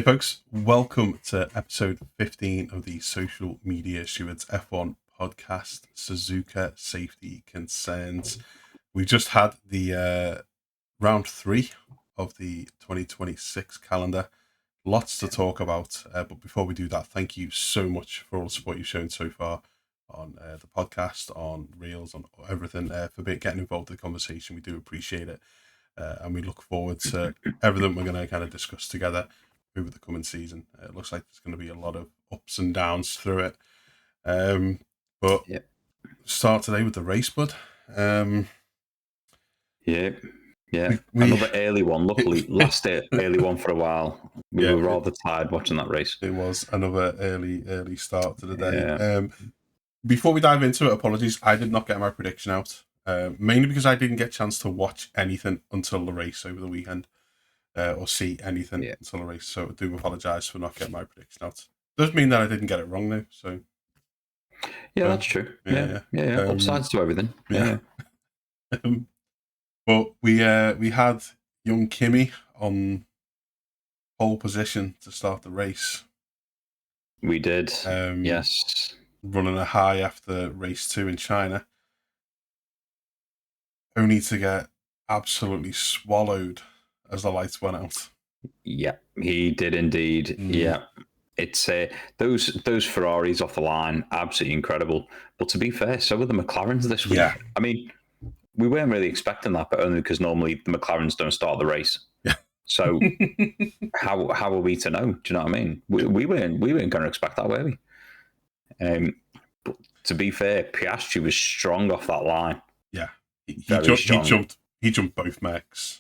Hey folks, welcome to episode 15 of the Social Media Stewards F1 podcast, Suzuka Safety Concerns. We just had the round 3 of the 2026 calendar. Lots to talk about, but before we do that, thank you so much for all the support you've shown so far on the podcast, on Reels, on everything, for getting involved in the conversation. We do appreciate it, and we look forward to everything we're going to kind of discuss together over the coming season. It looks like there's going to be a lot of ups and downs through it. But start today with the race, bud. Another early one. Luckily, last early one for a while. We were rather tired watching that race. It was another early start to the day. Before we dive into it, apologies, I did not get my prediction out, mainly because I didn't get a chance to watch anything until the race over the weekend. Or see anything until the race, so I do apologise for not getting my prediction out. Does mean that I didn't get it wrong though. So that's true. Upsides to everything. But we had young Kimi on pole position to start the race. We did. Yes, running a high after race 2 in China, only to get absolutely swallowed as the lights went out. Yeah, he did indeed. Yeah, it's those Ferraris off the line, absolutely incredible. But to be fair, so were the McLarens this week. Yeah. I mean, we weren't really expecting that, but only because normally the McLarens don't start the race. Yeah. So how are we to know? Do you know what I mean? We weren't going to expect that, were we? But to be fair, Piastri was strong off that line. Yeah, he jumped both mechs.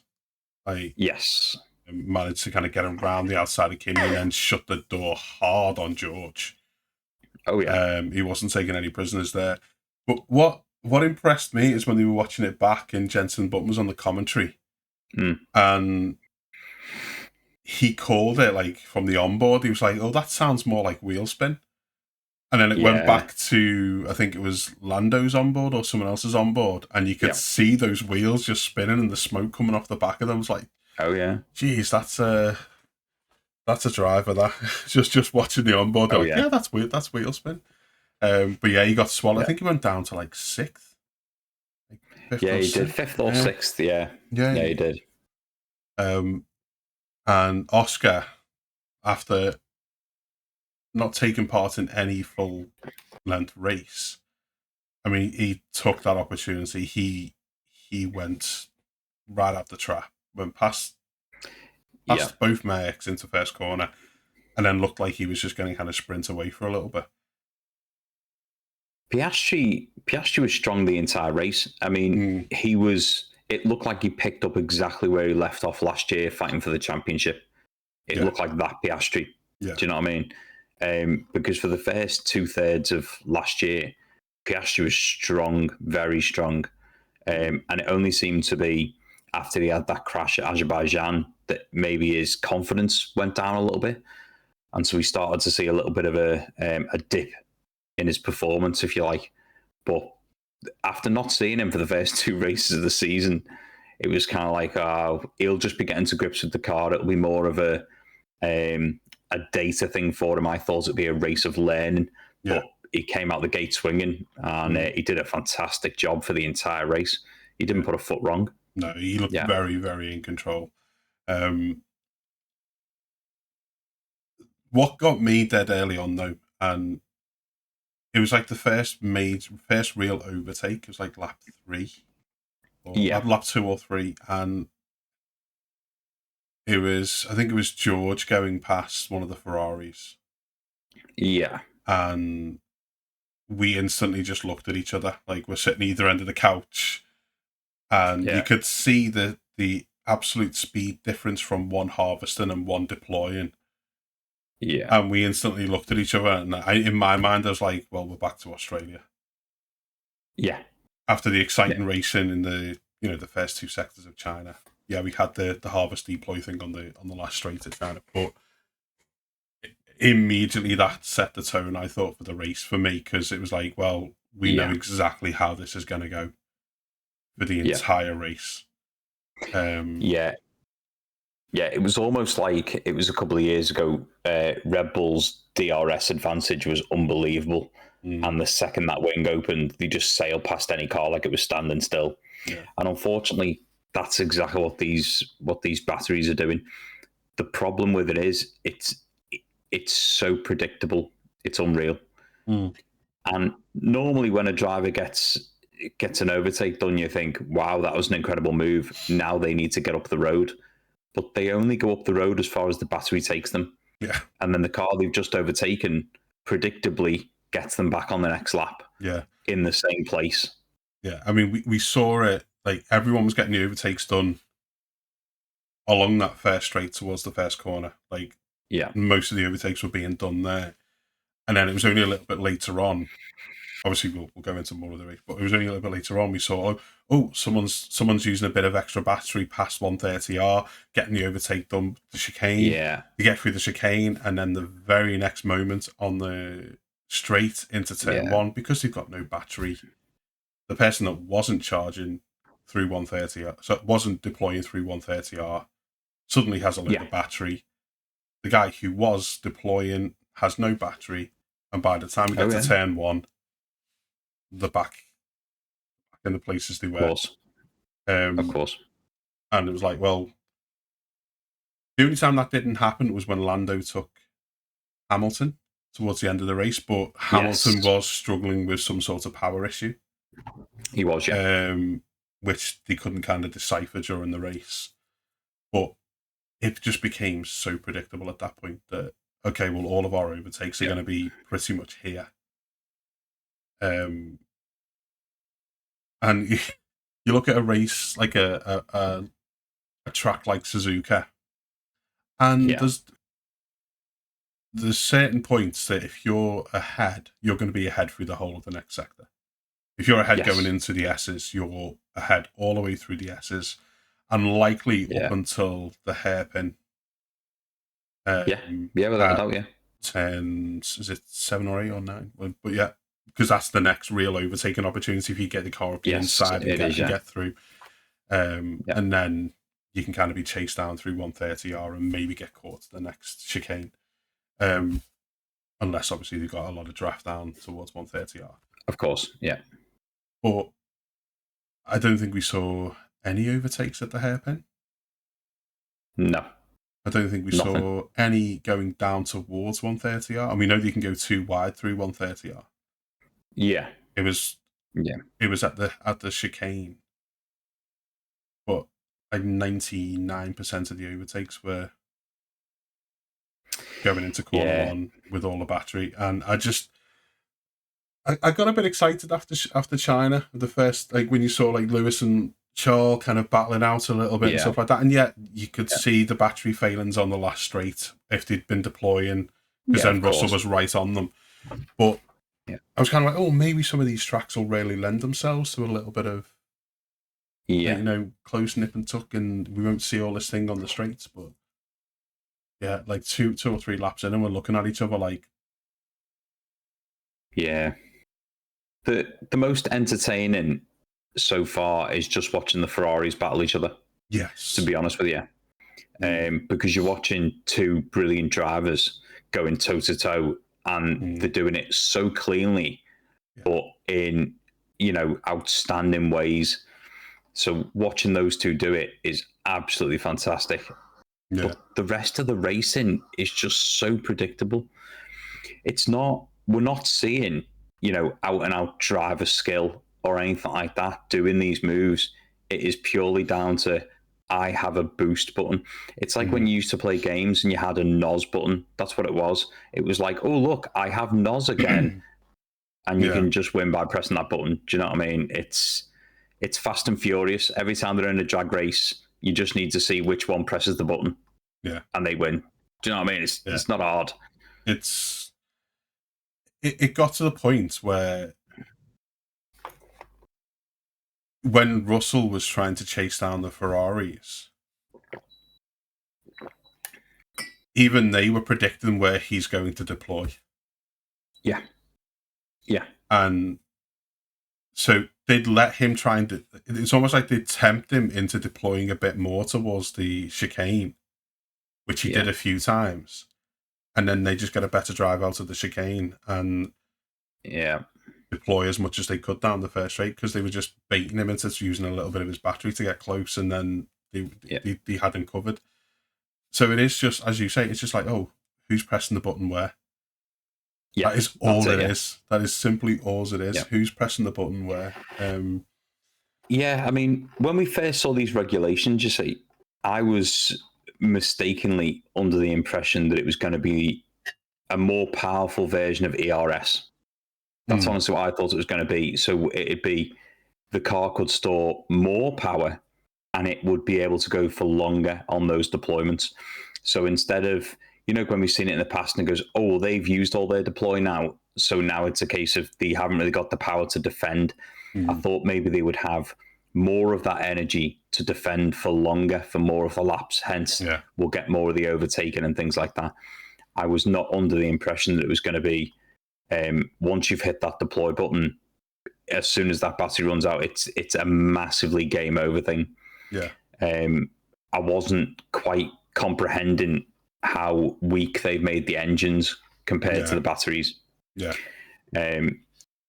Yes. Managed to kind of get him round the outside of Kimi and then shut the door hard on George. Oh, yeah. He wasn't taking any prisoners there. But what impressed me is when they were watching it back and Jensen Button was on the commentary. And he called it like from the onboard. He was like, oh, that sounds more like wheel spin. And then it went back to, I think it was Lando's onboard or someone else's onboard, and you could see those wheels just spinning and the smoke coming off the back of them. I was like, oh yeah, geez, that's a driver. That just watching the onboard. That's wheel spin. But yeah, he got swallowed. I think he went down to like 6th. He did 5th or 6th. Yeah, he did. And Oscar, after not taking part in any full length race, I mean, he took that opportunity. He went right up the trap, went past both mechs into first corner, and then looked like he was just going to kind of sprint away for a little bit. Piastri was strong the entire race. I mean, it looked like he picked up exactly where he left off last year fighting for the championship. It looked like that Piastri. Yeah. Do you know what I mean? Because for the first 2/3 of last year, Piastri was strong, very strong. And it only seemed to be after he had that crash at Azerbaijan that maybe his confidence went down a little bit. And so we started to see a little bit of a dip in his performance, if you like. But after not seeing him for the first 2 races of the season, it was kind of like, he'll just be getting to grips with the car. It'll be more of a data thing for him. I thought it'd be a race of learning, but he came out the gate swinging, and he did a fantastic job for the entire race. He didn't put a foot wrong. No, he looked very, very in control. What got me dead early on though, and it was like the first real overtake. It was like lap 3, or lap 2 or 3, and I think it was George going past one of the Ferraris. Yeah. And we instantly just looked at each other like we're sitting either end of the couch, and you could see the absolute speed difference from one harvesting and one deploying. Yeah. And we instantly looked at each other, and in my mind I was like, well, we're back to Australia. Yeah. After the exciting racing in the the first 2 sectors of China. Yeah, we had the harvest deploy thing on the last straight at China, but immediately that set the tone, I thought, for the race for me, because it was like, well, we know exactly how this is going to go for the entire race. Yeah, it was almost like it was a couple of years ago. Red Bull's DRS advantage was unbelievable, and the second that wing opened, they just sailed past any car like it was standing still. Yeah. And unfortunately, that's exactly what these batteries are doing. The problem with it is it's so predictable. It's unreal. Mm. And normally, when a driver gets an overtake done, you think, "Wow, that was an incredible move." Now they need to get up the road, but they only go up the road as far as the battery takes them, Yeah. and then the car they've just overtaken predictably gets them back on the next lap Yeah. in the same place. Yeah. I mean, we saw it, like everyone was getting the overtakes done along that first straight towards the first corner. Like Yeah, most of the overtakes were being done there. And then it was only a little bit later on. Obviously, we'll go into more of the race, but it was only a little bit later on we saw, someone's using a bit of extra battery past 130R, getting the overtake done, the chicane. yeah, You get through the chicane, and then the very next moment on the straight into turn yeah, one, because they've got no battery, the person that wasn't charging through 130R, so wasn't deploying through 130R, suddenly has a load yeah. of battery. The guy who was deploying has no battery, and by the time we Oh get to yeah, turn one, they're back in the places they of were. course, of Um, course. and it was like, well, the only time that didn't happen was when Lando took Hamilton towards the end of the race, but Yes, Hamilton was struggling with some sort of power issue, he was. Yeah, um, which they couldn't kind of decipher during the race. But it just became so predictable at that point that, okay, well, all of our overtakes are yeah, going to be pretty much here. And you look at a race like a track like Suzuka, and yeah, there's certain points that if you're ahead, you're going to be ahead through the whole of the next sector. If you're ahead going yes, into the S's, you're ahead all the way through the S's, and likely up yeah, until the hairpin. yeah, yeah. Without a At doubt, yeah, turns, is it 7 or 8 or 9? But yeah, because that's the next real overtaking opportunity if you get the car up the yes, inside and it is. Yeah, get through. yeah, And then you can kind of be chased down through 130R and maybe get caught to the next chicane. Um, unless obviously they've got a lot of draft down towards 130R. of course, yeah. But I don't think we saw any overtakes at the hairpin. No, I don't think we nothing. saw any going down towards 130R. And we know you can go too wide through 130R. Yeah, It was yeah, at the chicane, but like 99% of the overtakes were going into corner yeah, one with all the battery, and I got a bit excited after China, the first, like when you saw like Lewis and Charles kind of battling out a little bit and yeah, stuff like that, and yet you could yeah, see the battery failings on the last straight if they'd been deploying, because yeah. then Of Russell course, was right on them. But yeah, I was kind of like, oh, maybe some of these tracks will really lend themselves to a little bit of, like, yeah, close nip and tuck, and we won't see all this thing on the straights. But yeah, like two or three laps in, and we're looking at each other like, yeah. The most entertaining so far is just watching the Ferraris battle each other. To yes, be honest with you, mm, because you're watching two brilliant drivers going toe to toe, and they're mm, doing it so cleanly, yeah, but in outstanding ways. So watching those two do it is absolutely fantastic. yeah, But the rest of the racing is just so predictable. It's not. We're not seeing out and out driver skill or anything like that doing these moves. It is purely down to I have a boost button. It's like when mm, you used to play games and you had a NOS button. That's what it was. It was like, oh look, I have NOS again, and you yeah, can just win by pressing that button. Do you know what I mean? It's fast and furious. Every time they're in a drag race, you just need to see which one presses the button, yeah, and they win. Do you know what I mean? It's yeah. it's not hard. It's it got to the point where when Russell was trying to chase down the Ferraris, even they were predicting where he's going to deploy. Yeah, yeah, And so they'd let him try and it's almost like they'd tempt him into deploying a bit more towards the chicane. which he did a few times, and then they just get a better drive out of the chicane and deploy as much as they could down the first straight, because they were just baiting him into using a little bit of his battery to get close, and then they had him covered. So it is just, as you say, it's just like, oh, who's pressing the button where? Yeah, that is all it is. That is simply all it is. Yeah. Who's pressing the button where? Yeah, I mean, when we first saw these regulations, you see, I was mistakenly under the impression that it was going to be a more powerful version of ERS. That's honestly what I thought it was going to be. So it'd be the car could store more power and it would be able to go for longer on those deployments. So instead of, you know, when we've seen it in the past and it goes, oh, well, they've used all their deploy now, so now it's a case of they haven't really got the power to defend. I thought maybe they would have more of that energy to defend for longer, for more of the laps. Hence, we'll get more of the overtaking and things like that. I was not under the impression that it was going to be once you've hit that deploy button, as soon as that battery runs out, it's a massively game over thing. Yeah. I wasn't quite comprehending how weak they've made the engines compared to the batteries. Yeah. And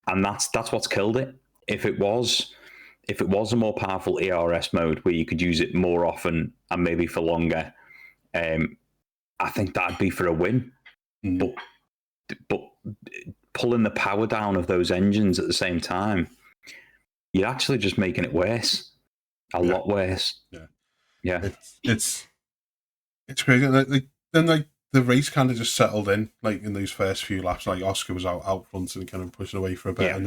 that's what's killed it. If it was a more powerful ERS mode where you could use it more often and maybe for longer, I think that'd be for a win. But pulling the power down of those engines at the same time, you're actually just making it worse. A lot worse. Yeah. It's crazy. Then the race kind of just settled in, like in those first few laps. Like Oscar was out front and kind of pushing away for a bit,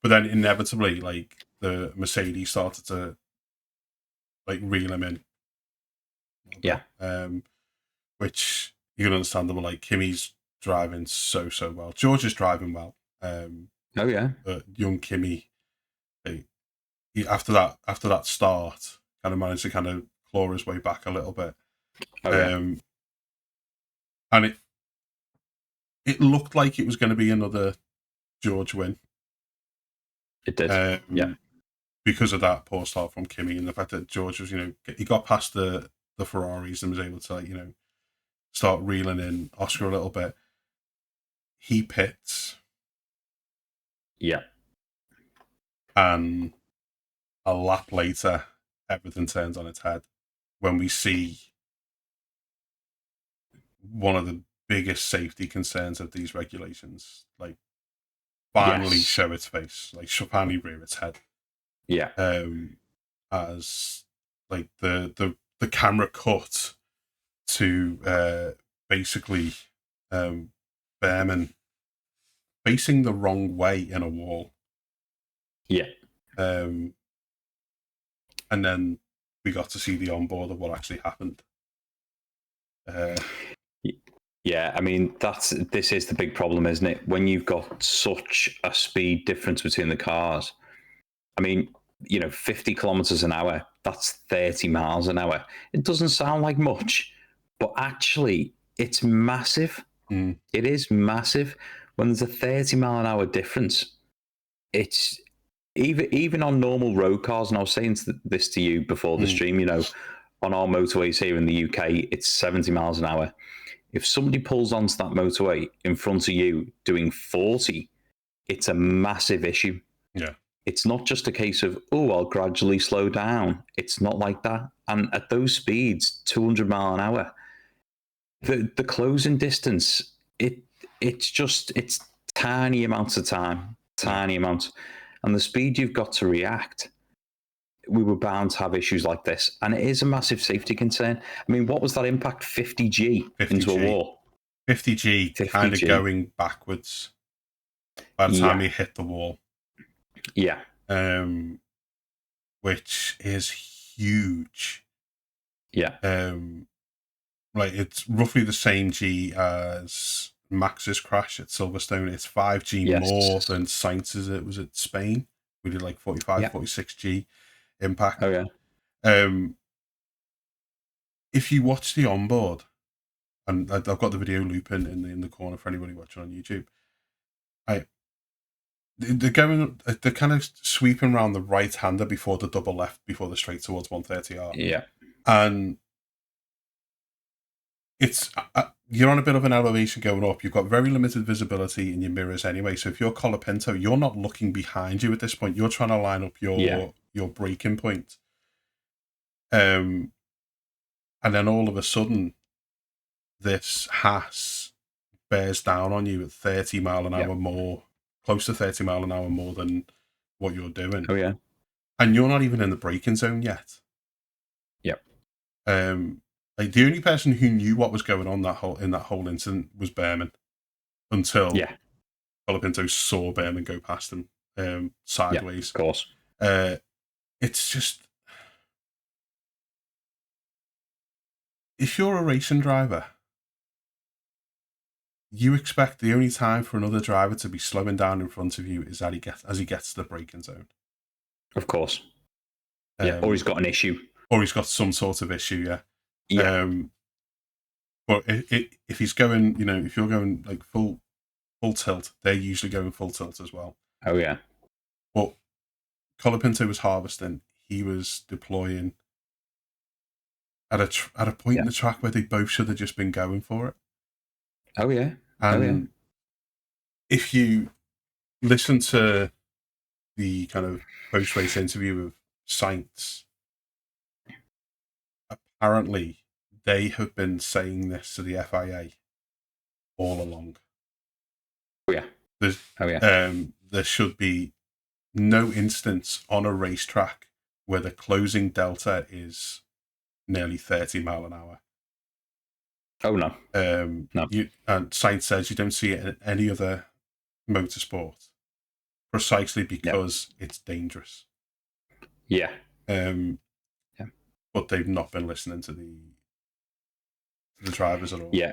but then inevitably, like the Mercedes started to like reel him in. Which you can understand. Them like Kimi's driving so well. George is driving well. But young Kimi, he, after that start, kind of managed to kind of claw his way back a little bit. And it looked like it was going to be another George win. It did. Because of that poor start from Kimi and the fact that George was, he got past the Ferraris and was able to, start reeling in Oscar a little bit. He pits. Yeah. And a lap later, everything turns on its head when we see one of the biggest safety concerns of these regulations, like, finally show its face, like, finally rear its head. Yeah. As, like, the camera cut to basically Behrman facing the wrong way in a wall. Yeah. And then we got to see the onboard of what actually happened. Yeah, I mean, this is the big problem, isn't it? When you've got such a speed difference between the cars. I mean, 50 kilometers an hour, that's 30 miles an hour. It doesn't sound like much, but actually it's massive. It is massive. When there's a 30 mile an hour difference, it's even on normal road cars, and I was saying this to you before the stream, on our motorways here in the UK, it's 70 miles an hour. If somebody pulls onto that motorway in front of you doing 40, it's a massive issue. Yeah. It's not just a case of, I'll gradually slow down. It's not like that. And at those speeds, 200 mile an hour, the closing distance, it's tiny amounts of time, tiny amounts. And the speed you've got to react, we were bound to have issues like this. And it is a massive safety concern. I mean, what was that impact? 50G into a wall? 50G kind of going backwards by the time he hit the wall. Yeah. Which is huge. Yeah. Like, it's roughly the same G as Max's crash at Silverstone. It's 5G more than Sainz's. It was at Spain. We did like 45, 46G impact. Oh, yeah. If you watch the onboard, and I've got the video looping in the corner for anybody watching on YouTube, they're kind of sweeping around the right-hander before the double left, before the straight towards 130R. Yeah. And it's you're on a bit of an elevation going up. You've got very limited visibility in your mirrors anyway. So if you're Colapinto, you're not looking behind you at this point. You're trying to line up your braking point. And then all of a sudden, this Haas bears down on you at 30 mile an hour more, close to 30 mile an hour more than what you're doing. Oh yeah. And you're not even in the braking zone yet. Yep. Like the only person who knew what was going on in that whole incident was Behrman, until Colapinto saw Behrman go past him sideways. Of course. It's just, if you're a racing driver, you expect the only time for another driver to be slowing down in front of you is as he gets to the braking zone. Of course. Or he's got an issue. Or he's got some sort of issue, but if he's going, if you're going like full tilt, they're usually going full tilt as well. Oh yeah. But Colapinto was harvesting. He was deploying at a point in the track where they both should have just been going for it. Oh yeah. And if you listen to the kind of post-race interview of Sainz, apparently they have been saying this to the FIA all along. Oh yeah. There should be no instance on a racetrack where the closing delta is nearly 30 mile an hour. Oh no. No. And Sainz says you don't see it in any other motorsport, precisely because it's dangerous. Yeah. But they've not been listening to the drivers at all. Yeah.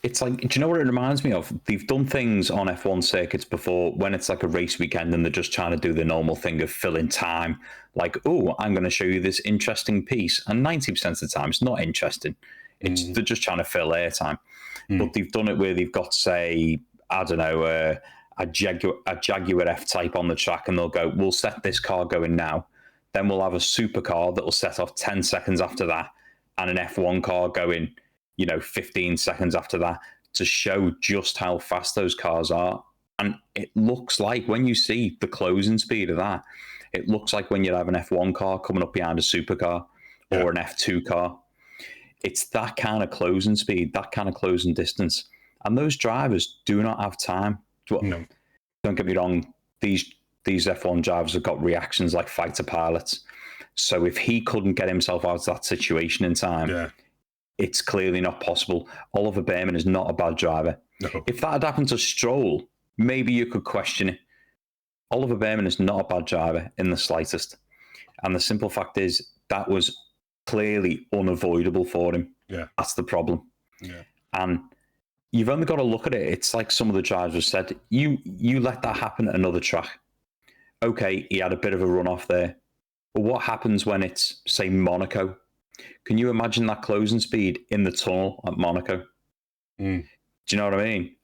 It's like, do you know what it reminds me of? They've done things on F1 circuits before when it's like a race weekend and they're just trying to do the normal thing of filling time. Like, oh, I'm going to show you this interesting piece. And 90% of the time, it's not interesting. They're just trying to fill airtime. But they've done it where they've got, say, I don't know, a Jaguar F-Type on the track, and they'll go, we'll set this car going now. Then we'll have a supercar that will set off 10 seconds after that, and an F1 car going, 15 seconds after that, to show just how fast those cars are. And it looks like, when you see the closing speed of that, it looks like when you have an F1 car coming up behind a supercar or an F2 car. It's that kind of closing speed, that kind of closing distance. And those drivers do not have time. No. Don't get me wrong, these F1 drivers have got reactions like fighter pilots. So if he couldn't get himself out of that situation in time, it's clearly not possible. Oliver Behrman is not a bad driver. No. If that had happened to Stroll, maybe you could question it. Oliver Behrman is not a bad driver in the slightest. And the simple fact is that was clearly unavoidable for him. Yeah. That's the problem. Yeah. And you've only got to look at it. It's like some of the drivers have said, you let that happen at another track. Okay, he had a bit of a run off there. But what happens when it's, say, Monaco? Can you imagine that closing speed in the tunnel at Monaco? Do you know what I mean?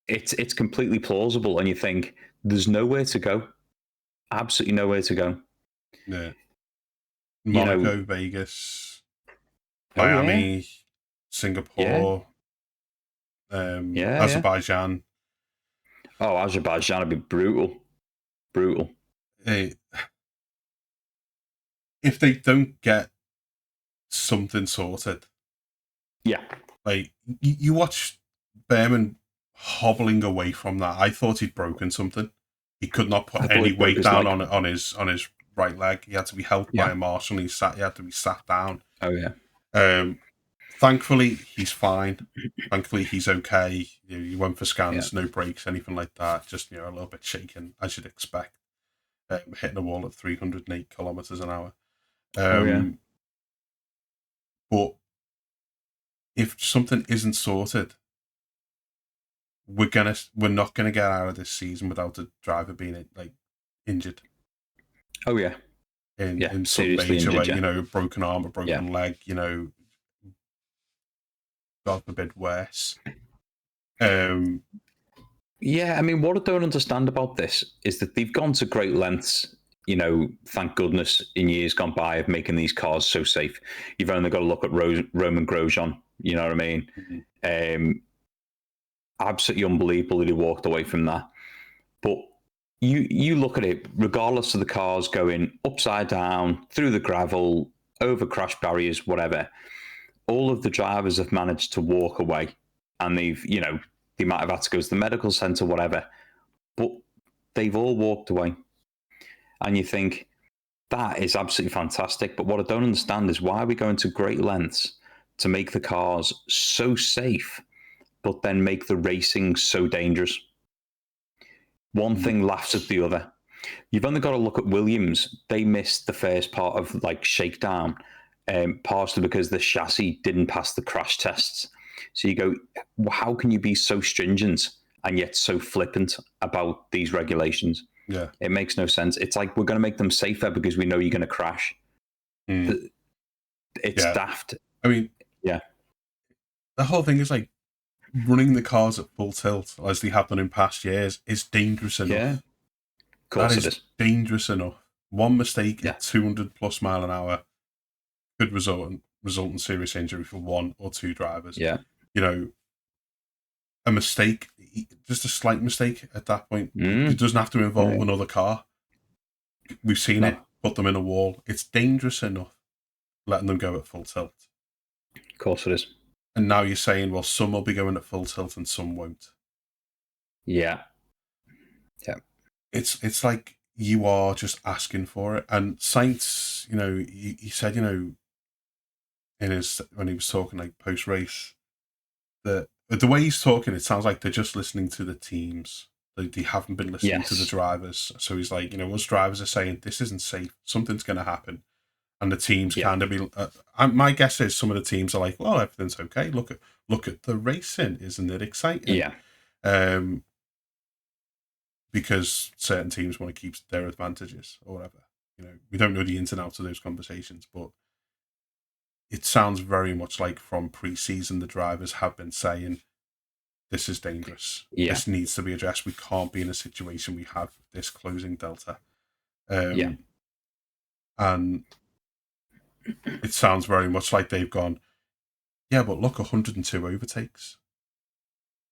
It's completely plausible, and you think there's nowhere to go. Absolutely nowhere to go. Yeah. Monaco, Vegas, Miami, Singapore, Azerbaijan. Oh, Azerbaijan would be brutal. Brutal. Hey, if they don't get something sorted, like you watch Behrman hobbling away from that. I thought he'd broken something. He could not put any weight down on his right leg. He had to be helped by a marshal. He had to be sat down. Oh yeah. Thankfully, he's fine. Thankfully, he's okay. He went for scans, no breaks, anything like that. Just a little bit shaken, as you'd expect. Hitting a wall at 308 kilometers an hour. But if something isn't sorted, we're not gonna get out of this season without the driver being injured. Oh yeah. In some major way, broken arm, a broken leg, God forbid worse. Yeah, I mean, what I don't understand about this is that they've gone to great lengths, thank goodness, in years gone by of making these cars so safe. You've only got to look at Roman Grosjean, You know what I mean? Mhm. Absolutely unbelievable that he walked away from that. But you look at it, regardless of the cars going upside down, through the gravel, over crash barriers, whatever, all of the drivers have managed to walk away, and they might have had to go to the medical centre, whatever, but they've all walked away. And you think, that is absolutely fantastic. But what I don't understand is why are we going to great lengths to make the cars so safe, but then make the racing so dangerous? One thing laughs at the other. You've only got to look at Williams. They missed the first part of like shakedown, partially because the chassis didn't pass the crash tests. So you go, how can you be so stringent and yet so flippant about these regulations? Yeah. It makes no sense. It's like we're going to make them safer because we know you're going to crash. Mm. It's Yeah. daft. I mean, Yeah. the whole thing is like running the cars at full tilt, as they have done in past years, is dangerous Yeah. enough. Of course That it is is. dangerous enough. One mistake Yeah. at 200 plus mile an hour could result in serious injury for one or two drivers. Yeah. You know, a mistake, just a slight mistake at that point, it doesn't have to involve another car. We've seen it, put them in a wall. It's dangerous enough letting them go at full tilt. Of course it is. And now you're saying, well, some will be going at full tilt and some won't. Yeah. Yeah. It's like you are just asking for it. And Sainz, he said, in his when he was talking like post race, that the way he's talking, it sounds like they're just listening to the teams. They haven't been listening to the drivers. So he's like, us drivers are saying this isn't safe. Something's going to happen, and the teams kind of be. My guess is some of the teams are like, well, everything's okay. Look at the racing, isn't it exciting? Yeah. Because certain teams want to keep their advantages or whatever. We don't know the ins and outs of those conversations, but it sounds very much like from pre-season the drivers have been saying, this is dangerous. Yeah. This needs to be addressed. We can't be in a situation we have this closing delta. Yeah. And it sounds very much like they've gone, yeah, but look, 102 overtakes.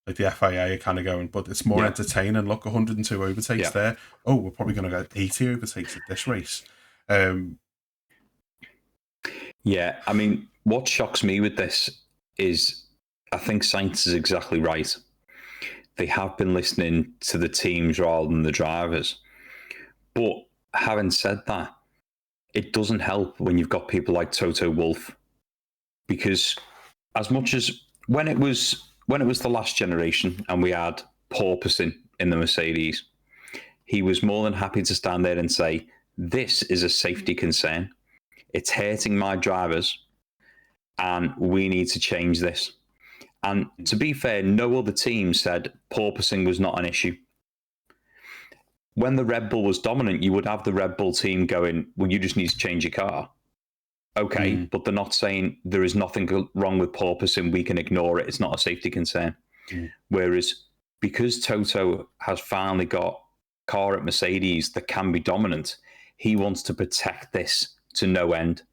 Like the FIA are kind of going, but it's more entertaining. Look, 102 overtakes there. Oh, we're probably going to get 80 overtakes at this race. Yeah, I mean, what shocks me with this is I think Sainz is exactly right. They have been listening to the teams rather than the drivers. But having said that, it doesn't help when you've got people like Toto Wolff, because as much as when it was the last generation and we had porpoising in the Mercedes, he was more than happy to stand there and say, this is a safety concern. It's hurting my drivers and we need to change this. And to be fair, no other team said porpoising was not an issue. When the Red Bull was dominant, you would have the Red Bull team going, well, you just need to change your car. Okay, but they're not saying there is nothing wrong with porpoising, we can ignore it, it's not a safety concern. Whereas because Toto has finally got a car at Mercedes that can be dominant, he wants to protect this to no end.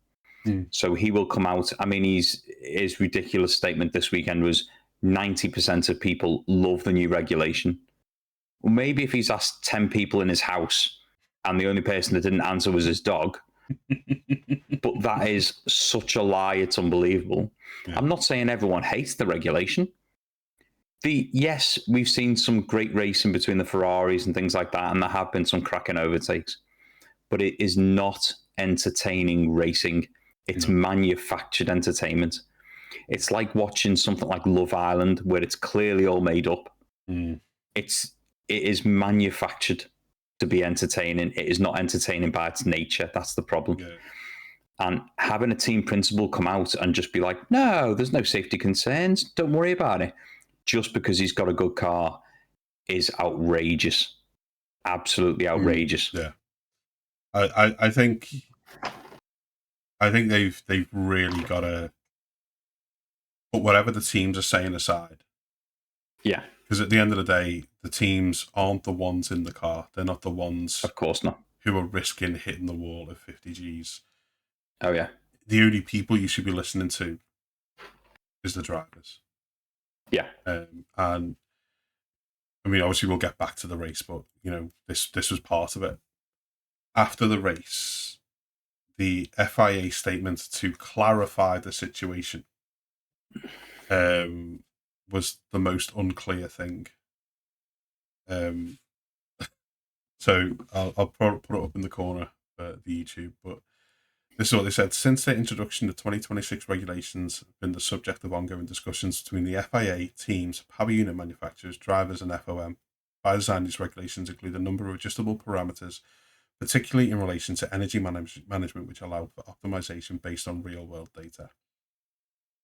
So he will come out. I mean, his ridiculous statement this weekend was 90% of people love the new regulation. Well, maybe if he's asked 10 people in his house and the only person that didn't answer was his dog, but that is such a lie, it's unbelievable. Yeah. I'm not saying everyone hates the regulation. Yes, we've seen some great racing between the Ferraris and things like that, and there have been some cracking overtakes, but it is not entertaining racing. It's manufactured entertainment. It's like watching something like Love Island, where it's clearly all made up. It is manufactured to be entertaining. It is not entertaining by its nature. That's the problem. Yeah. And having a team principal come out and just be like, no, there's no safety concerns. Don't worry about it. Just because he's got a good car is outrageous. Absolutely outrageous. Yeah. I think they've really got to put whatever the teams are saying aside. Yeah. Because at the end of the day, the teams aren't the ones in the car. They're not the ones, of course not, who are risking hitting the wall at 50 Gs. Oh, yeah. The only people you should be listening to is the drivers. Yeah. And I mean, obviously, we'll get back to the race, but this was part of it. After the race, the FIA statement to clarify the situation was the most unclear thing. So I'll put it up in the corner for the YouTube, but this is what they said. Since the introduction of 2026 regulations have been the subject of ongoing discussions between the FIA, teams, power unit manufacturers, drivers, and FOM. By design, these regulations include a number of adjustable parameters, particularly in relation to energy management, which allow for optimization based on real-world data.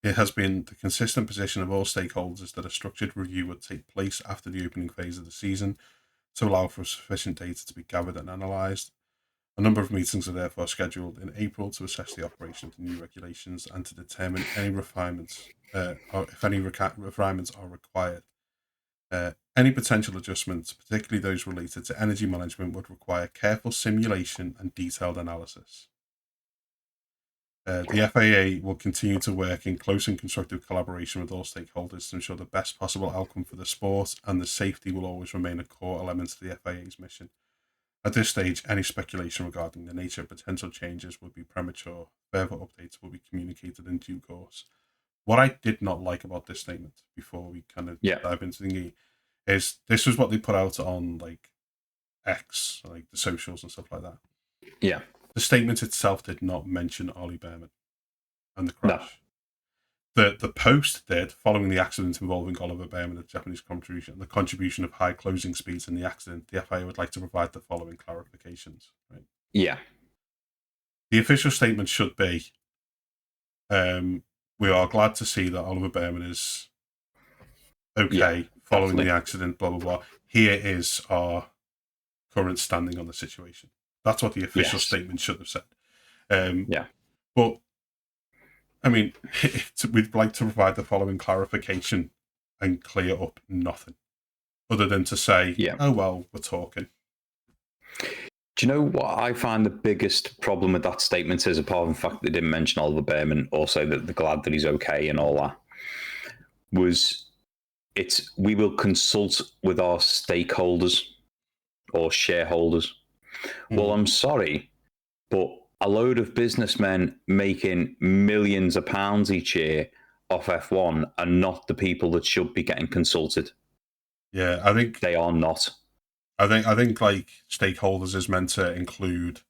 It has been the consistent position of all stakeholders that a structured review would take place after the opening phase of the season to allow for sufficient data to be gathered and analysed. A number of meetings are therefore scheduled in April to assess the operation of the new regulations and to determine any refinements, or if any refinements are required. Any potential adjustments, particularly those related to energy management, would require careful simulation and detailed analysis. The FAA will continue to work in close and constructive collaboration with all stakeholders to ensure the best possible outcome for the sport, and the safety will always remain a core element of the FAA's mission. At this stage, any speculation regarding the nature of potential changes would be premature. Further updates will be communicated in due course. What I did not like about this statement, before we kind of dive into the is this was what they put out on like X, like the socials and stuff like that. Yeah. The statement itself did not mention Ollie Behrman and the crash. No. The post did, following the accident involving Oliver Behrman, the Japanese contribution of high closing speeds in the accident. The FIA would like to provide the following clarifications. Right? Yeah. The official statement should be, we are glad to see that Oliver Behrman is okay following the accident, blah, blah, blah. Here is our current standing on the situation. That's what the official statement should have said. But, I mean, we'd like to provide the following clarification and clear up nothing. Other than to say, oh, well, we're talking. Do you know what I find the biggest problem with that statement is, apart from the fact that they didn't mention Oliver Behrman, also that they're glad that he's okay and all that, was we will consult with our stakeholders or shareholders. Well, I'm sorry, but a load of businessmen making millions of pounds each year off F1 are not the people that should be getting consulted. Yeah, I think they are not. I think like stakeholders is meant to include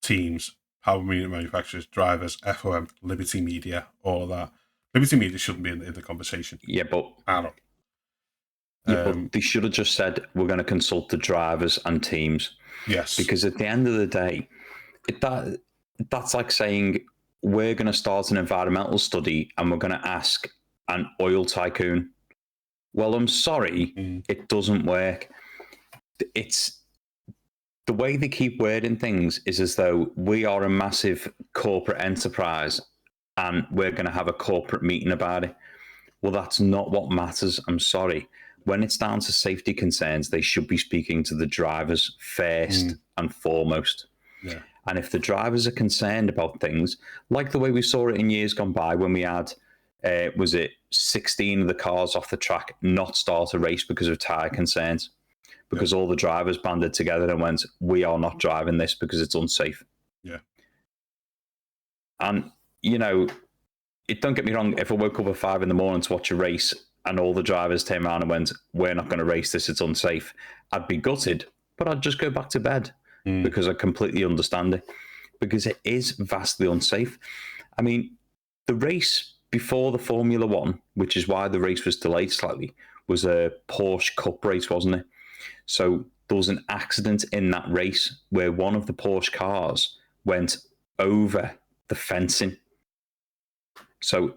teams, power unit manufacturers, drivers, FOM, Liberty Media, all of that. Liberty Media shouldn't be in the conversation. Yeah, but I don't. Yeah, but they should have just said we're going to consult the drivers and teams. Yes. Because at the end of the day, that's like saying we're going to start an environmental study and we're going to ask an oil tycoon. Well, I'm sorry, it doesn't work. It's the way they keep wording things is as though we are a massive corporate enterprise and we're going to have a corporate meeting about it. Well, that's not what matters. I'm sorry. When it's down to safety concerns, they should be speaking to the drivers first and foremost. Yeah. And if the drivers are concerned about things, like the way we saw it in years gone by when we had, was it 16 of the cars off the track not start a race because of tyre concerns? Because all the drivers banded together and went, we are not driving this because it's unsafe. Yeah. And, don't get me wrong, if I woke up at 5 a.m. to watch a race and all the drivers came around and went, we're not going to race this, it's unsafe, I'd be gutted, but I'd just go back to bed because I completely understand it, because it is vastly unsafe. I mean, the race before the Formula One, which is why the race was delayed slightly, was a Porsche Cup race, wasn't it? So there was an accident in that race where one of the Porsche cars went over the fencing. So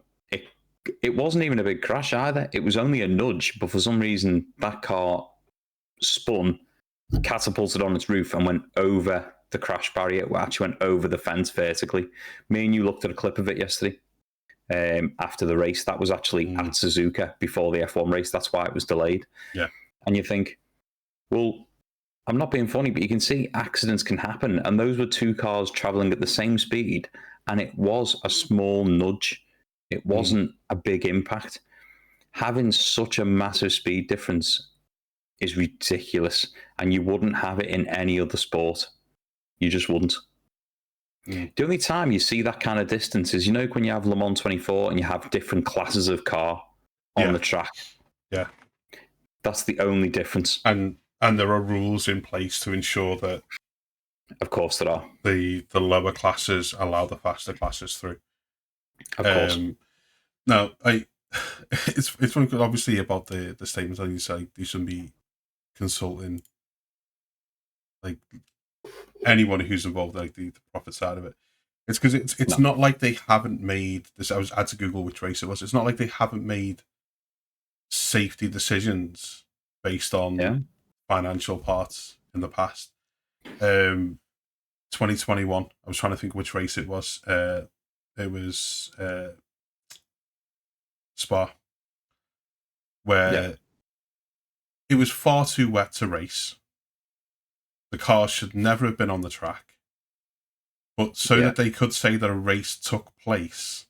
it wasn't even a big crash either. It was only a nudge, but for some reason that car spun, catapulted on its roof and went over the crash barrier. It actually went over the fence vertically. Me and you looked at a clip of it yesterday after the race. That was actually at Suzuka before the F1 race. That's why it was delayed. Yeah. And you think, well, I'm not being funny, but you can see accidents can happen. And those were two cars traveling at the same speed. And it was a small nudge. It wasn't a big impact. Having such a massive speed difference is ridiculous, and you wouldn't have it in any other sport. You just wouldn't. The only time you see that kind of distance is, when you have Le Mans 24 and you have different classes of car on the track. Yeah. That's the only difference. And there are rules in place to ensure that, of course, there are. The lower classes allow the faster classes through. Of course. Now, it's funny, obviously, about the statements that you say you shouldn't be consulting like anyone who's involved, like the profit side of it. It's because it's not like they haven't made this. I had to Google which race it was. It's not like they haven't made safety decisions based on financial parts in the past. 2021. I was trying to think which race it was. It was Spa, where it was far too wet to race. The cars should never have been on the track. But so that they could say that a race took place,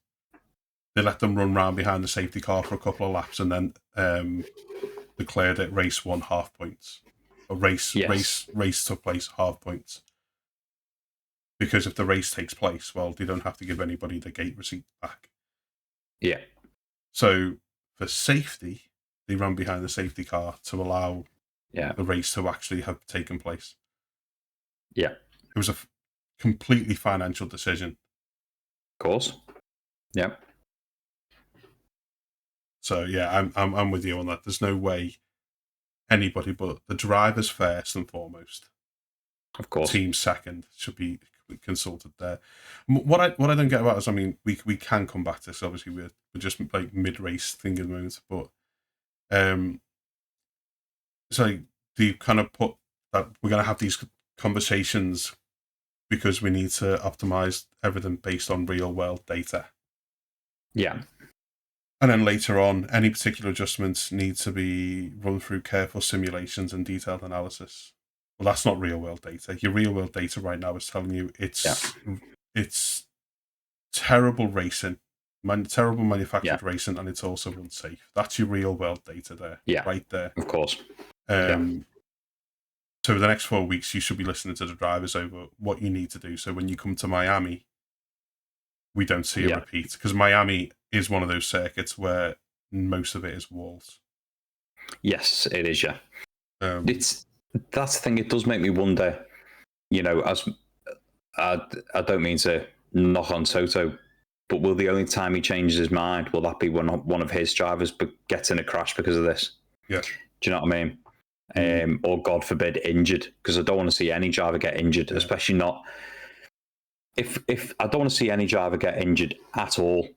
they let them run round behind the safety car for a couple of laps and then declared it race 1 half points. Race took place half points. Because if the race takes place, well, they don't have to give anybody the gate receipt back. Yeah. So for safety, they ran behind the safety car to allow the race to actually have taken place. Yeah. It was a completely financial decision. Of course. Yeah. So yeah, I'm with you on that. There's no way anybody but the drivers first and foremost. Of course. Team second should be consulted there. What I don't get about is, I mean, we can come back to this. Obviously, we're just like mid-race thing at the moment, but so do you kind of put that we're going to have these conversations because we need to optimize everything based on real world data? Yeah. And then later on, any particular adjustments need to be run through careful simulations and detailed analysis. Well, that's not real world data. Your real world data right now is telling you it's terrible racing, terrible manufactured racing, and it's also unsafe. That's your real world data there, right there. Of course. So the next 4 weeks, you should be listening to the drivers over what you need to do. So when you come to Miami, we don't see a repeat, because Miami is one of those circuits where most of it is walls. Yes, it is. Yeah, that's the thing. It does make me wonder. As I don't mean to knock on Toto, but will the only time he changes his mind, will that be when one of his drivers gets in a crash because of this? Yeah. Do you know what I mean? Or God forbid, injured, because I don't want to see any driver get injured, especially not. If I don't want to see any driver get injured at all,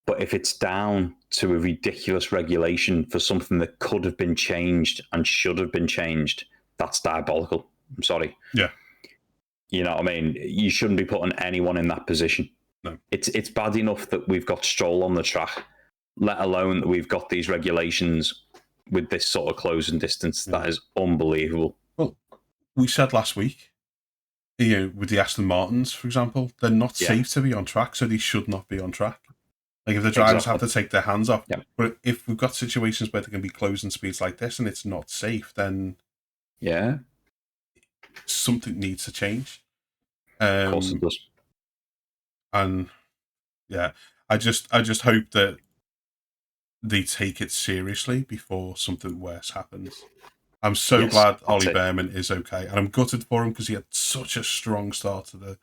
but if it's down to a ridiculous regulation for something that could have been changed and should have been changed, that's diabolical. I'm sorry. Yeah. You know what I mean? You shouldn't be putting anyone in that position. No. It's bad enough that we've got Stroll on the track, let alone that we've got these regulations with this sort of closing distance. That is unbelievable. Well, we said last week, with the Aston Martins, for example, they're not safe to be on track, so they should not be on track. Like, if the drivers have to take their hands off. Yeah. But if we've got situations where there can be closing speeds like this and it's not safe, then something needs to change. Of course it does. And I just hope that they take it seriously before something worse happens. I'm so glad Ollie Behrman is okay, and I'm gutted for him because he had such a strong start to the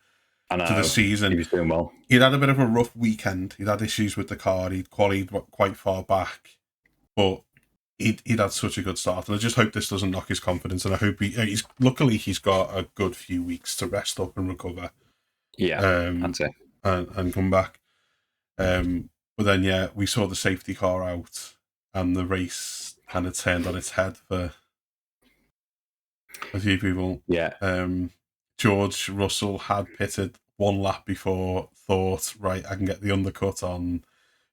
season. He was doing well. He'd had a bit of a rough weekend. He'd had issues with the car. He'd qualified quite far back, but he'd had such a good start. And I just hope this doesn't knock his confidence. And I hope luckily he's got a good few weeks to rest up and recover. Yeah, that's it. And come back. But then, we saw the safety car out, and the race kind of turned on its head for a few people. Yeah. George Russell had pitted one lap before, thought, right, I can get the undercut on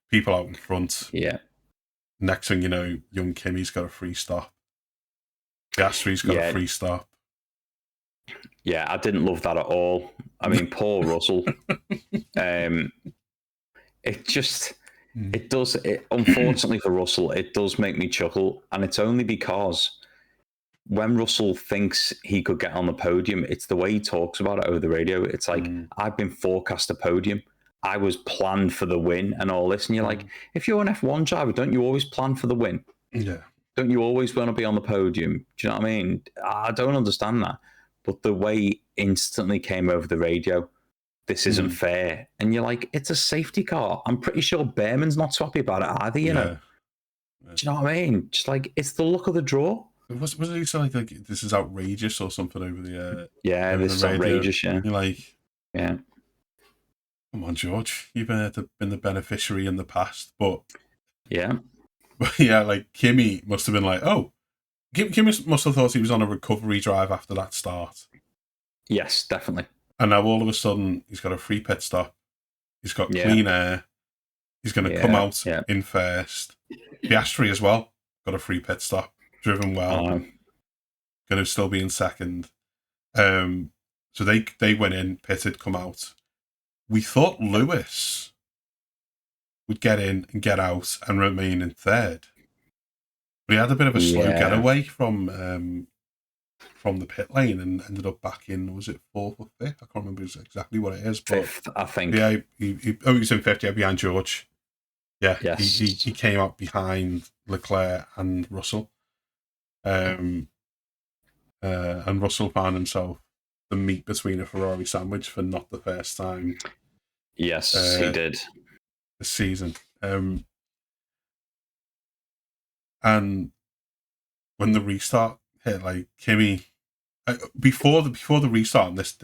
people out in front. Yeah. Next thing you know, young Kimmy's got a free stop. Gasly's got a free stop. Yeah, I didn't love that at all. I mean, poor Russell. It just, It does. Unfortunately for Russell, it does make me chuckle, and it's only because when Russell thinks he could get on the podium, it's the way he talks about it over the radio. It's like, I've been forecast a podium. I was planned for the win and all this. And you're like, if you're an F1 driver, don't you always plan for the win? Yeah. Don't you always want to be on the podium? Do you know what I mean? I don't understand that. But the way he instantly came over the radio, this isn't fair. And you're like, it's a safety car. I'm pretty sure Behrman's not so happy about it either, you know? Do you know what I mean? Just like, it's the luck of the draw. Was it something like this is outrageous or something over the this is outrageous, yeah. You're like, yeah. Come on, George. You've been the beneficiary in the past, but yeah, like Kimi must have been like, oh, Kimi must have thought he was on a recovery drive after that start. Yes, definitely. And now all of a sudden he's got a free pit stop. He's got clean air. He's going to come out in first. Piastri as well got a free pit stop. Driven well. Going to still be in second. So they went in, pitted, come out. We thought Lewis would get in and get out and remain in third. But he had a bit of a slow getaway from the pit lane and ended up back in, was it fourth or fifth? I can't remember exactly what it is. But fifth, I think. Yeah, he was in fifth, behind George. Yeah, yes. he came up behind Leclerc and Russell. And Russell found himself the meat between a Ferrari sandwich for not the first time. Yes, he did. This season. And when the restart hit, like Kimi, before the restart, and this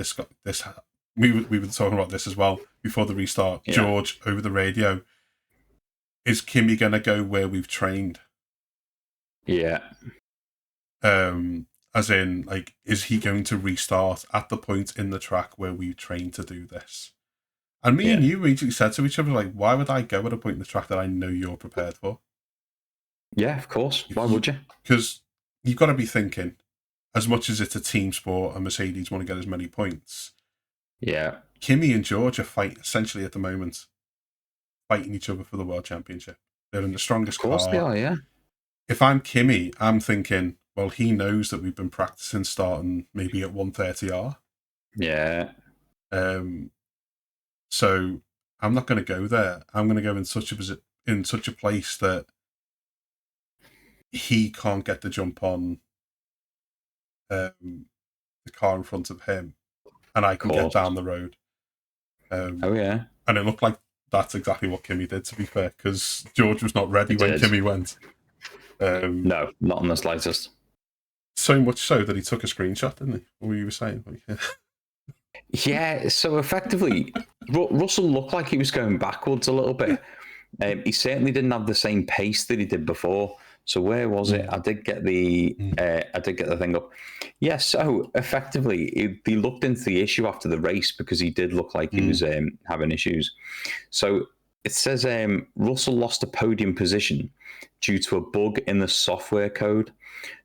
we were talking about this as well before the restart. George over the radio, is Kimi gonna go where we've trained? Yeah. As in, like, is he going to restart at the point in the track where we trained to do this? And me and you immediately said to each other, like, why would I go at a point in the track that I know you're prepared for? Yeah, of course. Why would you? Because you've got to be thinking, as much as it's a team sport and Mercedes want to get as many points. Yeah. Kimi and George are fighting, essentially at the moment, fighting each other for the World Championship. They're in the strongest car. Of course they are, yeah. If I'm Kimi, I'm thinking, well, he knows that we've been practicing starting maybe at 130R. Yeah. So I'm not going to go there. I'm going to go in such a place that he can't get the jump on the car in front of him, and I can get down the road. Oh yeah. And it looked like that's exactly what Kimi did, to be fair, because George was not ready when Kimi went. No, not in the slightest. So much so that he took a screenshot, didn't he? What were you saying? Yeah, so effectively, Russell looked like he was going backwards a little bit. He certainly didn't have the same pace that he did before. So where was it? I did get the thing up. Yeah, so effectively, he looked into the issue after the race because he did look like he was having issues. So it says Russell lost a podium position due to a bug in the software code.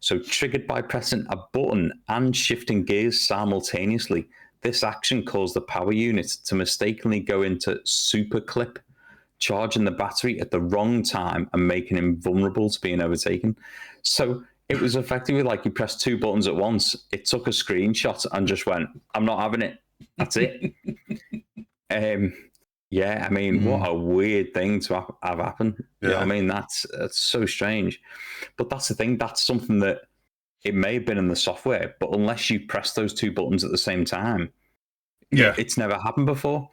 So triggered by pressing a button and shifting gears simultaneously, this action caused the power unit to mistakenly go into super clip, charging the battery at the wrong time and making him vulnerable to being overtaken. So it was effectively like he pressed two buttons at once. It took a screenshot and just went, I'm not having it. That's it. Yeah, I mean, what a weird thing to have happen. Yeah. You know what I mean, that's so strange. But that's the thing. That's something that it may have been in the software, but unless you press those two buttons at the same time, it's never happened before.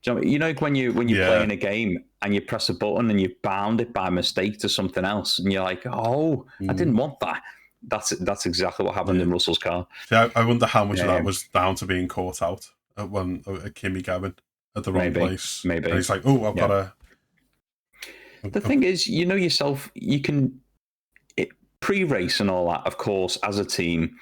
Do you know when you're playing a game and you press a button and you bound it by mistake to something else, and you're like, "Oh, I didn't want that." That's exactly what happened in Russell's car. Yeah, I wonder how much of that was down to being caught out at Kimi Gavin at the wrong place. Maybe. And he's like, "Oh, I've got to." The thing is, you know yourself. You can pre-race and all that. Of course, as a team,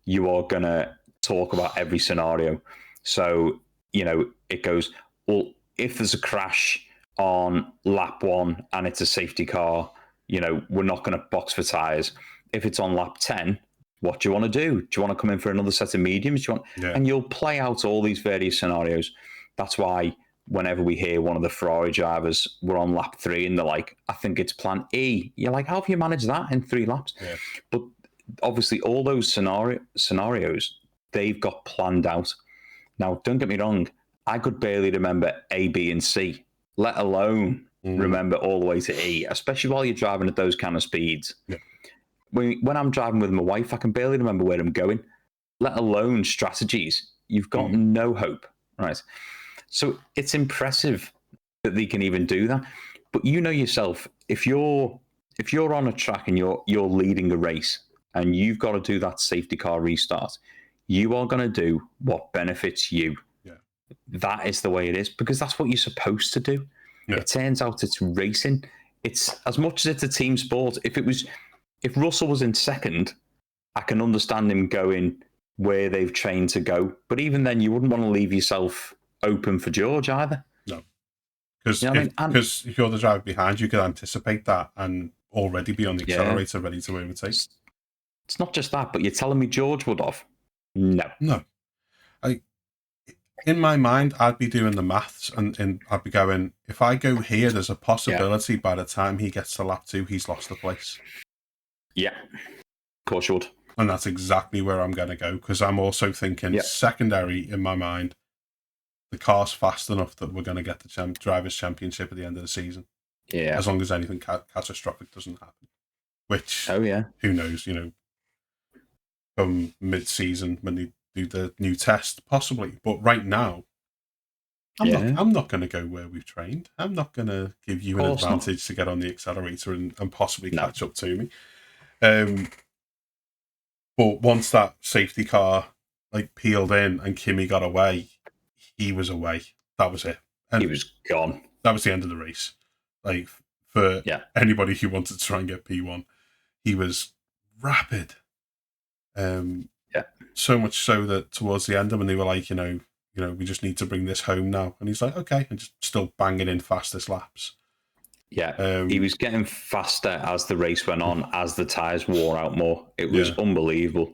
you are gonna talk about every scenario. So it goes, well, if there's a crash on lap 1 and it's a safety car, we're not going to box for tyres. If it's on lap 10, what do you want to do? Do you want to come in for another set of mediums? And you'll play out all these various scenarios. That's why whenever we hear one of the Ferrari drivers were on lap 3 and they're like, I think it's plan E. You're like, how have you managed that in 3 laps? Yeah. But obviously, all those scenarios, they've got planned out. Now, don't get me wrong, I could barely remember A, B, and C, let alone remember all the way to E, especially while you're driving at those kind of speeds. Yeah. When I'm driving with my wife, I can barely remember where I'm going, let alone strategies. You've got no hope, right? So it's impressive that they can even do that. But you know yourself, if you're on a track and you're leading a race and you've got to do that safety car restart, you are going to do what benefits you. Yeah. That is the way it is, because that's what you're supposed to do. Yeah. It turns out it's racing. It's as much as it's a team sport. If Russell was in second, I can understand him going where they've trained to go. But even then, you wouldn't want to leave yourself open for George either. No. Because you know if you're the driver behind, you could anticipate that and already be on the accelerator ready to overtake. It's not just that, but you're telling me George would have? No. In my mind, I'd be doing the maths and I'd be going, if I go here, there's a possibility by the time he gets to lap 2, he's lost the place. Yeah, of course you would. And that's exactly where I'm going to go, because I'm also thinking secondary in my mind, the car's fast enough that we're going to get the Drivers' Championship at the end of the season. Yeah. As long as anything catastrophic doesn't happen. Which, who knows, from mid-season when they do the new test, possibly. But right now, I'm not going to go where we've trained. I'm not going to give you an advantage to get on the accelerator and possibly catch up to me. But once that safety car peeled in and Kimi got away, he was away. That was it. And he was gone. That was the end of the race. For anybody who wanted to try and get P1, he was rapid. So much so that towards the end, when they were like, we just need to bring this home now, and he's like, okay, and just still banging in fastest laps. Yeah, he was getting faster as the race went on, as the tyres wore out more. It was unbelievable.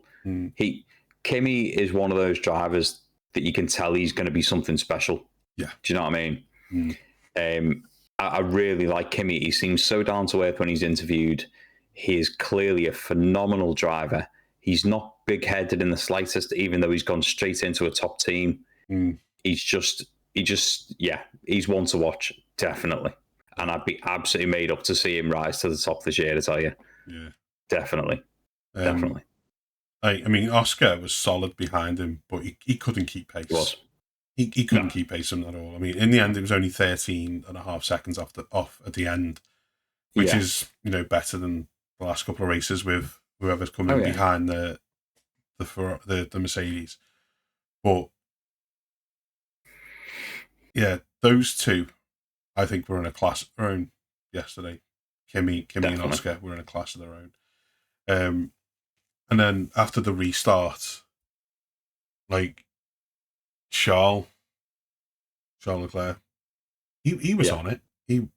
Kimi is one of those drivers that you can tell he's going to be something special. Yeah, do you know what I mean? I really like Kimi. He seems so down to earth when he's interviewed. He is clearly a phenomenal driver. He's not big-headed in the slightest, even though he's gone straight into a top team. He's one to watch, definitely. And I'd be absolutely made up to see him rise to the top this year, I tell you. Yeah. Definitely. I mean, Oscar was solid behind him, but he couldn't keep pace. He couldn't keep pace at all. I mean, in the end, it was only 13.5 seconds off at the end, which is, better than the last couple of races with whoever's coming behind the Mercedes. But yeah, those two, I think, were in a class of their own yesterday. Kimi and Oscar were in a class of their own. And then after the restart, Charles Leclerc, he was on it. He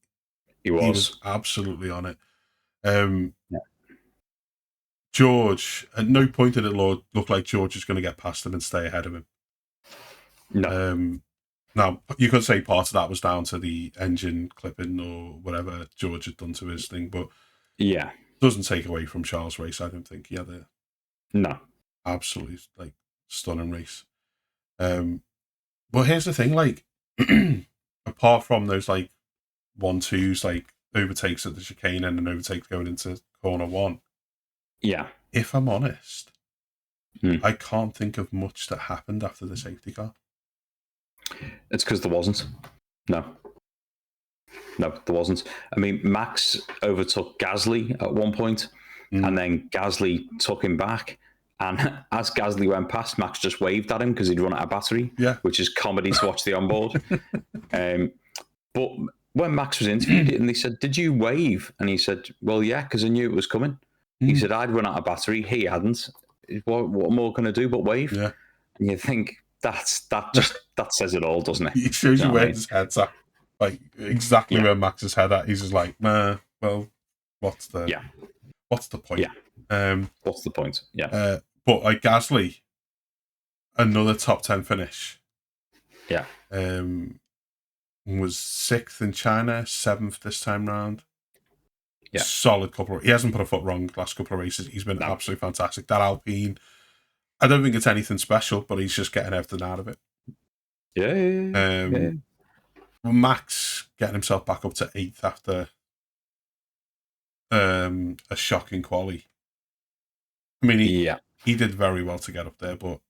was absolutely on it. George, at no point did it look like George was going to get past him and stay ahead of him. No. Now, you could say part of that was down to the engine clipping or whatever George had done to his thing, but doesn't take away from Charles' race. I don't think he had a absolutely stunning race. But here's the thing, apart from those 1-2s, overtakes at the chicane and an overtake going into corner 1. Yeah. If I'm honest, I can't think of much that happened after the safety car. It's because there wasn't. No, there wasn't. I mean, Max overtook Gasly at one point, and then Gasly took him back. And as Gasly went past, Max just waved at him because he'd run out of battery, which is comedy to watch the onboard. But when Max was interviewed and they said, "Did you wave?" And he said, "Well, yeah, because I knew it was coming." He said, "I'd run out of battery. He hadn't. What more can I do but wave?" Yeah. And you think that says it all, doesn't it? It shows you where his head's at, exactly where Max's head at. He's just like, nah, well, what's the point? Yeah. What's the point? Yeah. But Gasly, another top 10 finish. Yeah. was 6th in China, 7th this time round. Yeah. Solid couple. He hasn't put a foot wrong last couple of races. He's been No. absolutely fantastic. That Alpine, I don't think it's anything special, but he's just getting everything out of it. Yeah. Max getting himself back up to 8th after a shocking quali. I mean, he did very well to get up there, but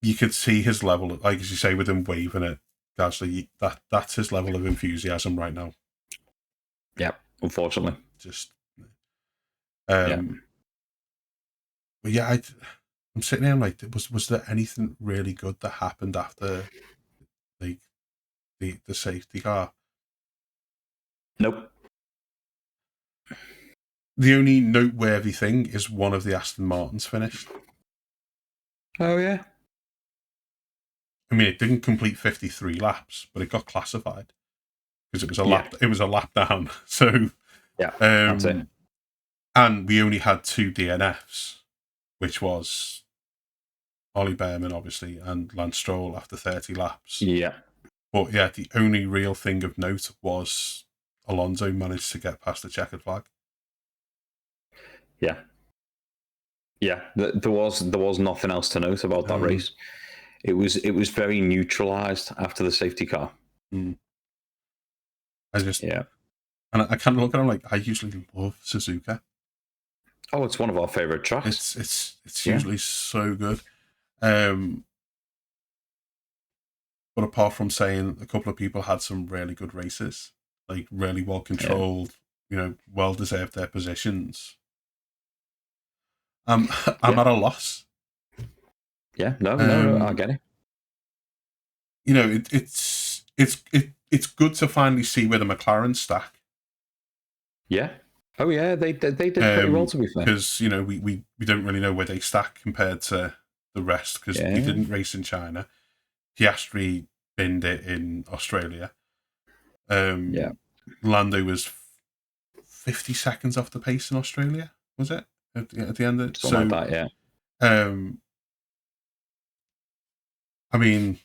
you could see his level, like as you say, with him waving it, Gasly, that's his level of enthusiasm right now. Yeah, unfortunately. Just, Yeah. But yeah, I'm sitting there like, was there anything really good that happened after like the safety car? Nope. The only noteworthy thing is one of the Aston Martins finished. Oh yeah. I mean, it didn't complete 53 laps, but it got classified because it was a lap. It was a lap down. So yeah, that's it. And we only had 2 DNFs, which was Ollie Behrman, obviously, and Lance Stroll after 30 laps. Yeah. But yeah, the only real thing of note was Alonso managed to get past the checkered flag. Yeah. Yeah. There was nothing else to note about that race. It was very neutralized after the safety car. And I kind of look at him like, I usually love Suzuka. Oh, it's one of our favorite tracks. It's usually so good. But apart from saying a couple of people had some really good races, like really well controlled, well deserved their positions. I'm at a loss. Yeah, no, I get it. It's good to finally see where the McLaren stack. Yeah. Oh yeah, they did pretty well, to be fair. Because we don't really know where they stack compared to the rest, because he didn't race in China. Piastri binned it in Australia. Lando was 50 seconds off the pace in Australia, was it? At the end of it? Something like that, yeah. I mean,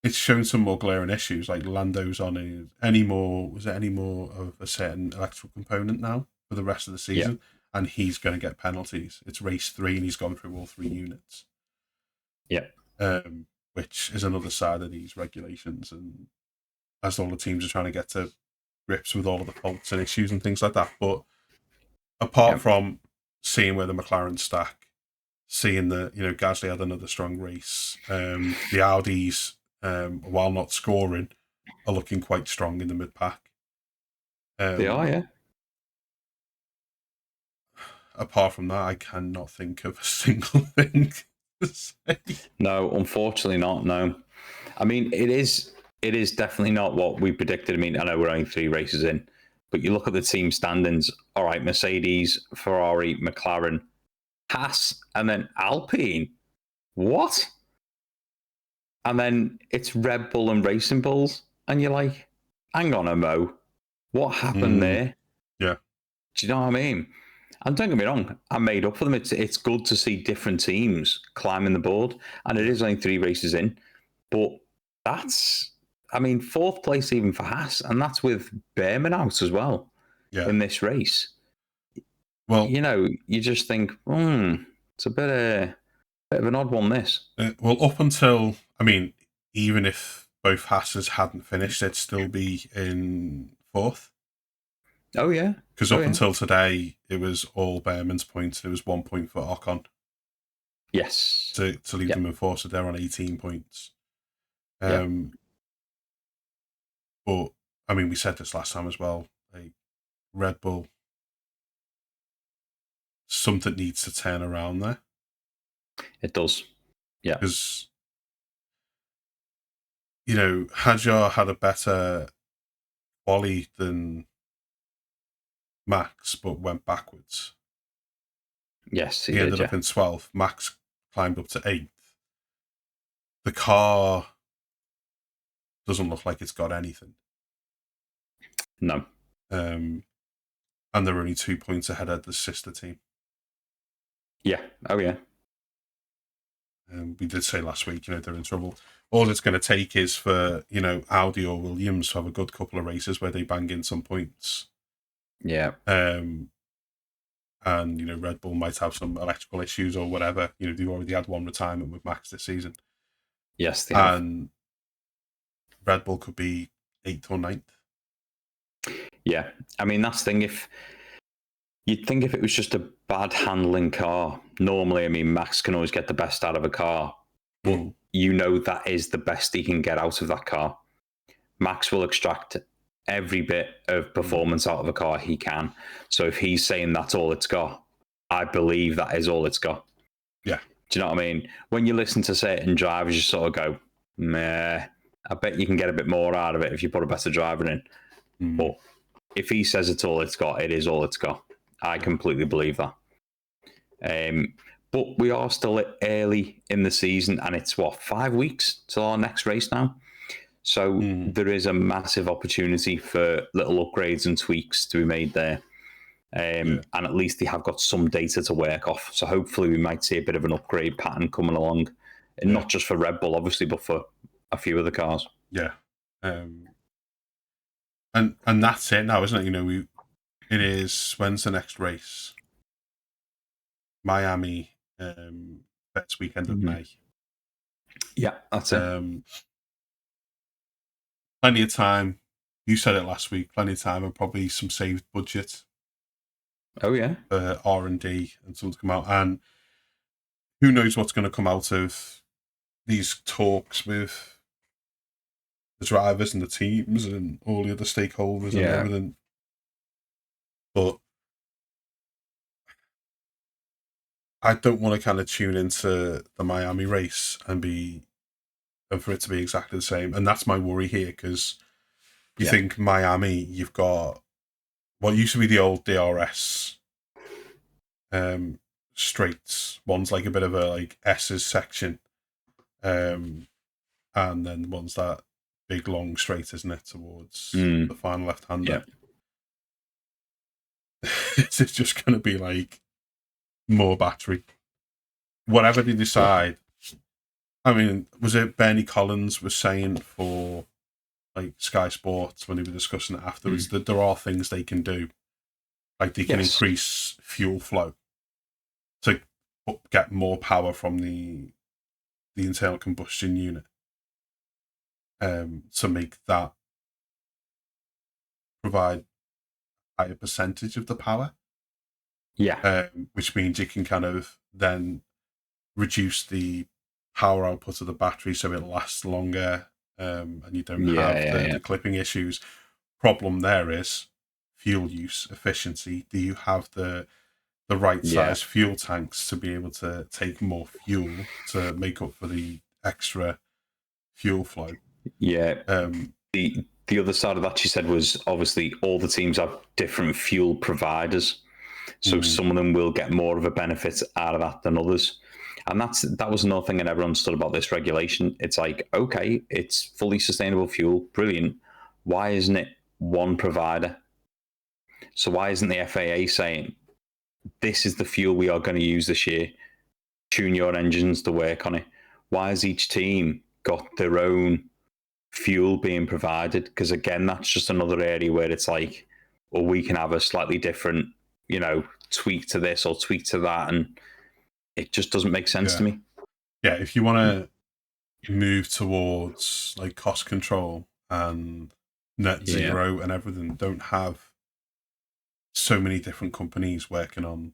it's shown some more glaring issues, like Lando's on any more of a certain electrical component now for the rest of the season, and he's going to get penalties. It's race 3 and he's gone through all 3 units. Yeah. Which is another side of these regulations, and as all the teams are trying to get to grips with all of the faults and issues and things like that. But apart from seeing where the McLaren stack, seeing that Gasly had another strong race, the Audis, while not scoring, are looking quite strong in the mid pack. They are, yeah. Apart from that, I cannot think of a single thing to say. No, unfortunately not. No, I mean it is definitely not what we predicted. I mean, I know we're only 3 races in, but you look at the team standings. All right, Mercedes, Ferrari, McLaren, Haas, and then Alpine. What? And then it's Red Bull and Racing Bulls, and you're like, hang on a mo, what happened there? Yeah. Do you know what I mean? And don't get me wrong, I'm made up for them. It's good to see different teams climbing the board, and it is only 3 races in, but that's, I mean, 4th place even for Haas, and that's with Behrman out as well in this race. Well, you just think, it's a bit of an odd one, this. Well, up until, I mean, even if both Hasses hadn't finished, it'd still be in 4th. Oh, yeah. Because up until today, it was all Behrman's points. It was 1 point for Ocon. Yes. To leave them in 4th, so they're on 18 points. But, I mean, we said this last time as well. Like, Red Bull, something needs to turn around there. It does. Yeah. Because, Hadjar had a better quali than Max, but went backwards. Yes, he ended up in 12th. Max climbed up to 8th. The car doesn't look like it's got anything. No. And they're only 2 points ahead of the sister team. Yeah. Oh, yeah. We did say last week, they're in trouble. all it's going to take is for, you know, Audi or Williams to have a good couple of races where they bang in some points. Yeah. And, you know, Red Bull might have some electrical issues or whatever. You know, they've already had one retirement with Max this season. Yes, they have. And Red Bull could be 8th or 9th. Yeah. I mean, that's the thing. You'd think if it was just a bad handling car, normally, I mean, Max can always get the best out of a car, but you know that is the best he can get out of that car. Max will extract every bit of performance out of a car he can. So if he's saying that's all it's got, I believe that is all it's got. Yeah. Do you know what I mean? When you listen to certain drivers, you sort of go, meh, I bet you can get a bit more out of it if you put a better driver in. But if he says it's all it's got, it is all it's got. I completely believe that. But we are still early in the season, and it's 5 weeks till our next race now. So there is a massive opportunity for little upgrades and tweaks to be made there. And at least they have got some data to work off. So hopefully we might see a bit of an upgrade pattern coming along. And not just for Red Bull, obviously, but for a few other cars. Yeah. And that's it now, isn't it? You know, it is, when's the next race? Miami, first weekend of May. Yeah, that's it. Plenty of time. You said it last week. Plenty of time and probably some saved budget. Oh yeah. For R&D and something to come out. And who knows what's going to come out of these talks with the drivers and the teams and all the other stakeholders and everything. But I don't want to kind of tune into the Miami race and for it to be exactly the same. And that's my worry here, because you think Miami, you've got what used to be the old DRS straights. One's like a bit of a like S's section. And then one's that big long straight, isn't it, towards the final left-hander. It's just going to be like more battery. Whatever they decide. I mean, was it Bernie Collins was saying for like Sky Sports when they were discussing it afterwards that there are things they can do, like they can increase fuel flow to get more power from the internal combustion unit, to make that provide a higher percentage of the power. Which means you can kind of then reduce the power output of the battery so it lasts longer, and you don't have the clipping issues. Problem there is fuel use efficiency. Do you have the right size fuel tanks to be able to take more fuel to make up for the extra fuel flow? The other side of that, she said, was obviously all the teams have different fuel providers, so some of them will get more of a benefit out of that than others. And that was another thing I never understood about this regulation. It's like, okay, it's fully sustainable fuel, brilliant. Why isn't it one provider? So why isn't the FAA saying, this is the fuel we are going to use this year, tune your engines to work on it? Why has each team got their own fuel being provided? Because again, that's just another area where it's like, well, we can have a slightly different, tweak to this or tweak to that, and it just doesn't make sense to me. Yeah, if you want to move towards like cost control and net zero and everything, don't have so many different companies working on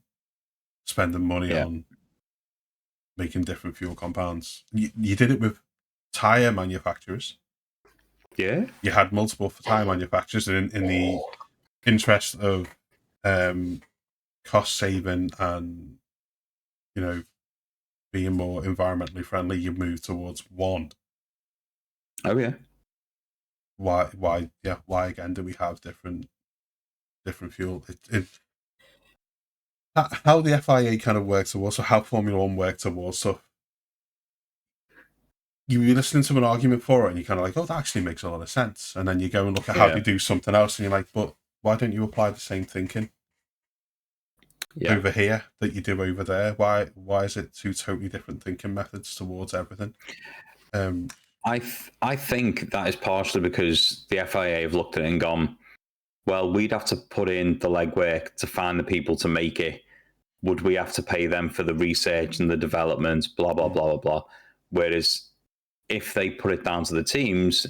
spending money on making different fuel compounds. You did it with tire manufacturers. You had multiple tire manufacturers, and in the interest of cost saving and being more environmentally friendly, you move towards one. Oh yeah. Why again do we have different fuel? How the FIA kind of works towards, or how Formula One works towards stuff. You'll be listening to an argument for it, and you're kind of like, oh, that actually makes a lot of sense. And then you go and look at how they do something else, and you're like, but why don't you apply the same thinking over here that you do over there? Why is it two totally different thinking methods towards everything? I think that is partially because the FIA have looked at it and gone, well, we'd have to put in the legwork to find the people to make it. Would we have to pay them for the research and the development, blah, blah, blah, blah, blah. Whereas if they put it down to the teams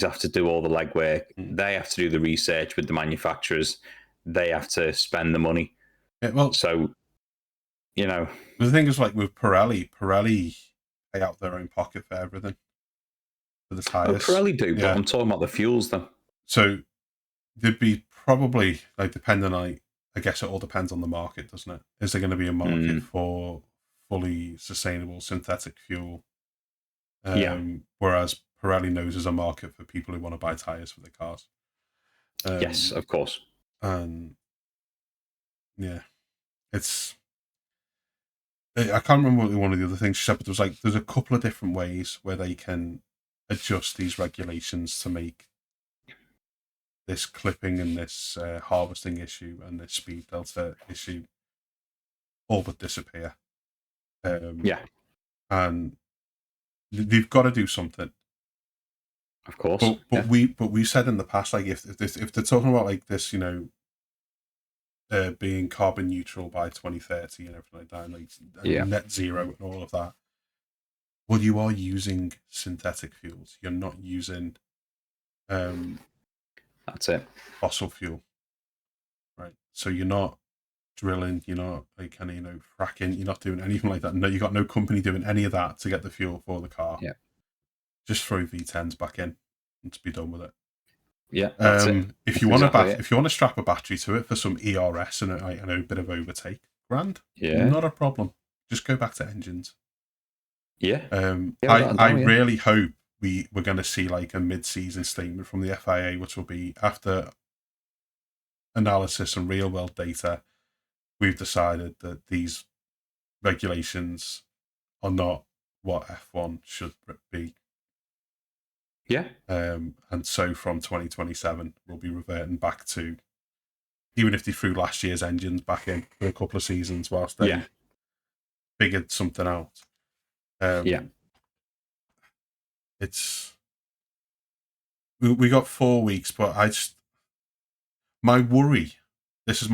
have to do all the legwork. They have to do the research with the manufacturers. They have to spend the money. Yeah, well, so, the thing is, like with Pirelli pay out their own pocket for everything. For the tires. Pirelli do, but I'm talking about the fuels though. So there'd be probably, like, depending on, I guess it all depends on the market, doesn't it? Is there going to be a market for fully sustainable synthetic fuel? Whereas Pirelli knows there's a market for people who want to buy tires for their cars. Yes, of course. And yeah, it's. I can't remember what one of the other things she said, but there's a couple of different ways where they can adjust these regulations to make this clipping and this harvesting issue and this speed delta issue all but disappear. And they've got to do something. Of course. But we said in the past, like, if they're talking about like this, being carbon neutral by 2030 and everything like that, and like net zero and all of that. Well, you are using synthetic fuels. You're not using that's it. Fossil fuel. Right. So you're not drilling, you're not like any, fracking, you're not doing anything like that. No, you got no company doing any of that to get the fuel for the car. Yeah. Just throw V10s back in and to be done with it. Yeah. That's it. If you want to strap a battery to it for some ERS and a bit of overtake, grand. Yeah. Not a problem. Just go back to engines. Yeah. I really hope we're going to see like a mid-season statement from the FIA, which will be after analysis and real-world data, we've decided that these regulations are not what F1 should be. Yeah. And so from 2027, we'll be reverting back to, even if they threw last year's engines back in for a couple of seasons whilst they figured something out. It's we got 4 weeks, but my worry is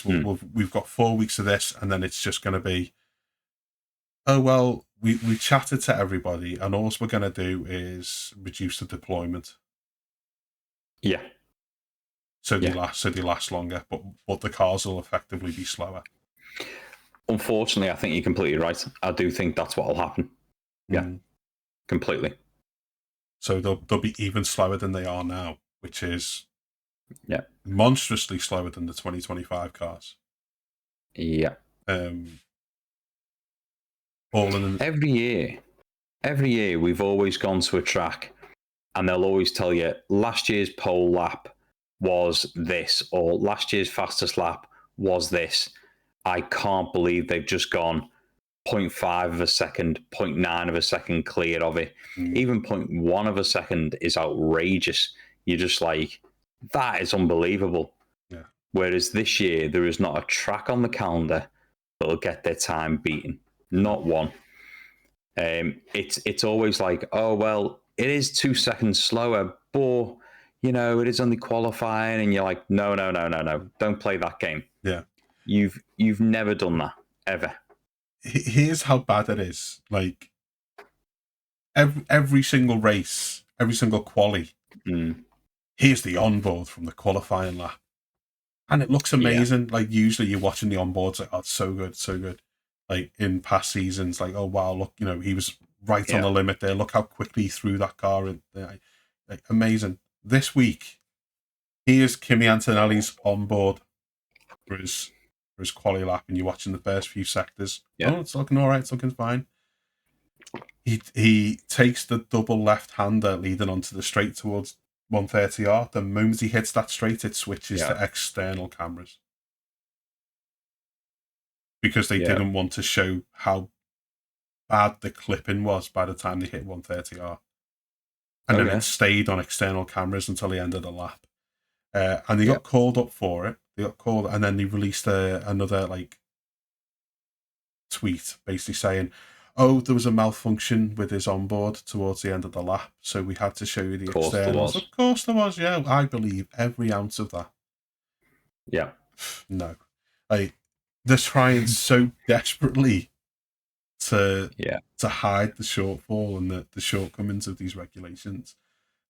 we've got 4 weeks of this, and then it's just going to be, oh well, we chatted to everybody, and all we're going to do is reduce the deployment. Yeah. So they last longer, but the cars will effectively be slower. Unfortunately, I think you're completely right. I do think that's what will happen. Yeah, completely. So they'll be even slower than they are now, which is monstrously slower than the 2025 cars. Yeah. Every year we've always gone to a track and they'll always tell you last year's pole lap was this, or last year's fastest lap was this. I can't believe they've just gone 0.5 of a second, 0.9 of a second clear of it. Even 0.1 of a second is outrageous. You're just like, that is unbelievable. Yeah. Whereas this year, there is not a track on the calendar that will get their time beaten. Not one. It's always like, oh, well, it is 2 seconds slower, but, it is only qualifying. And you're like, no. Don't play that game. Yeah. You've never done that, ever. Here's how bad it is. Like, every single race, every single quali, here's the onboard from the qualifying lap. And it looks amazing. Like, usually you're watching the onboards, like, oh, it's so good, so good. Like, in past seasons, like, oh, wow, look, he was right on the limit there. Look how quickly he threw that car in. Like, amazing. This week, here's Kimi Antonelli's onboard for his quali lap, and you're watching the first few sectors. Oh, it's looking all right. It's looking fine. He takes the double left-hander leading onto the straight towards 130R. The moment he hits that straight, it switches to external cameras. Because they didn't want to show how bad the clipping was by the time they hit 130R. And then it stayed on external cameras until the end of the lap. And they got called up for it. They got called, and then they released another tweet basically saying, oh, there was a malfunction with his onboard towards the end of the lap, so we had to show you the Of course there externals. was. Of course there was, yeah. I believe every ounce of that. Yeah. No. They're trying so desperately to hide the shortfall and the shortcomings of these regulations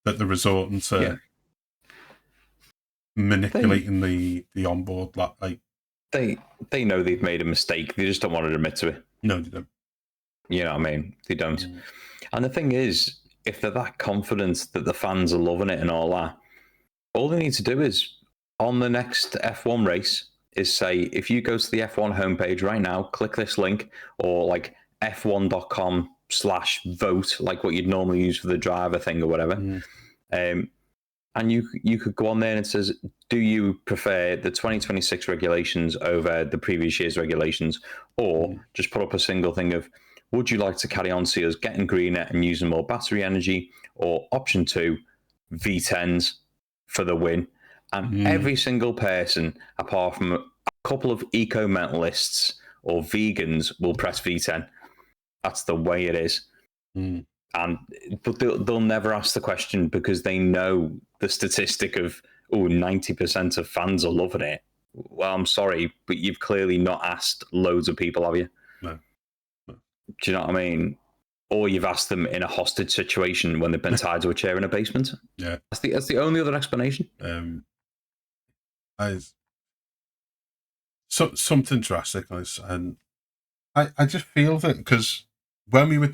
that they're resorting to manipulating the onboard lap. They know they've made a mistake. They just don't want to admit to it. No, they don't. You know what I mean? They don't. And the thing is, if they're that confident that the fans are loving it and all that, all they need to do is, on the next F1 race, is say, if you go to the F1 homepage right now, click this link, or like f1.com/vote, like what you'd normally use for the driver thing or whatever. And you could go on there and it says, do you prefer the 2026 regulations over the previous year's regulations? Or just put up a single thing of, would you like to carry on see us getting greener and using more battery energy? Or option 2, V10s for the win. And every single person, apart from a couple of eco-mentalists or vegans, will press V10. That's the way it is. But they'll never ask the question because they know the statistic of 90% of fans are loving it. Well, I'm sorry, but you've clearly not asked loads of people, have you? No. Do you know what I mean? Or you've asked them in a hostage situation when they've been tied to a chair in a basement. Yeah, that's the only other explanation. Something drastic, and I just feel that because when we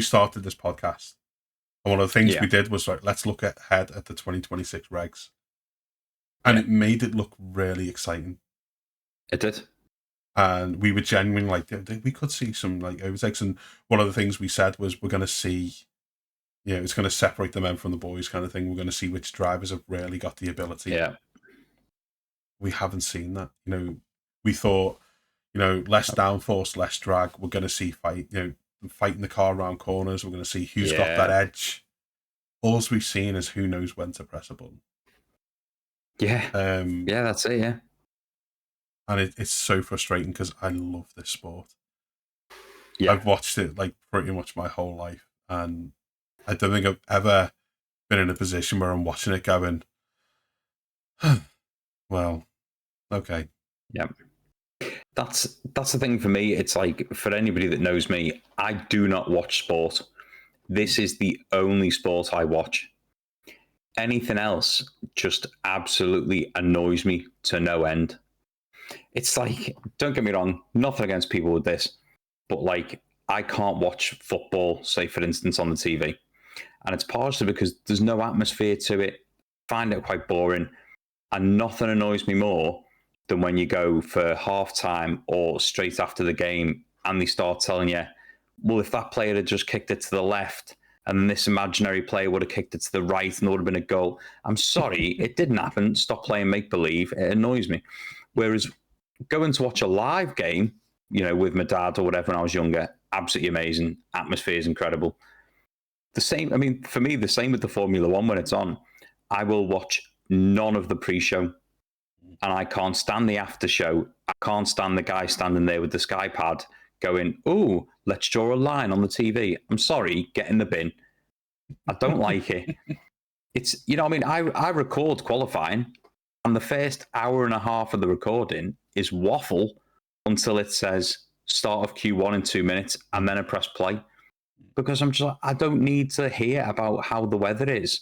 started this podcast, and one of the things we did was like, let's look ahead at the 2026 regs, and it made it look really exciting. It did. And we were genuine, like we could see some like overtakes, and one of the things we said was we're going to see, it's going to separate the men from the boys kind of thing. We're going to see which drivers have really got the ability. Yeah. We haven't seen that. We thought, less downforce, less drag. We're going to see fighting the car around corners. We're going to see who's got that edge. All we've seen is who knows when to press a button. Yeah. That's it. Yeah. And it's so frustrating because I love this sport. Yeah. I've watched it like pretty much my whole life, and I don't think I've ever been in a position where I'm watching it going, well, okay. Yeah. That's the thing for me. It's like, for anybody that knows me, I do not watch sport. This is the only sport I watch. Anything else just absolutely annoys me to no end. It's like, don't get me wrong, nothing against people with this, but like, I can't watch football, say for instance, on the TV. And it's partially because there's no atmosphere to it. I find it quite boring. And nothing annoys me more than when you go for halftime or straight after the game and they start telling you, well, if that player had just kicked it to the left and this imaginary player would have kicked it to the right and there would have been a goal. I'm sorry, it didn't happen. Stop playing make-believe. It annoys me. Whereas going to watch a live game, with my dad or whatever when I was younger, absolutely amazing. Atmosphere is incredible. The same, for me, the same with the Formula One when it's on. I will watch none of the pre-show, and I can't stand the after show. I can't stand the guy standing there with the sky pad going, "Oh, let's draw a line on the TV." I'm sorry, get in the bin. I don't like it. It's, I record qualifying, and the first hour and a half of the recording is waffle until it says start of Q1 in 2 minutes, and then I press play. Because I'm just like, I don't need to hear about how the weather is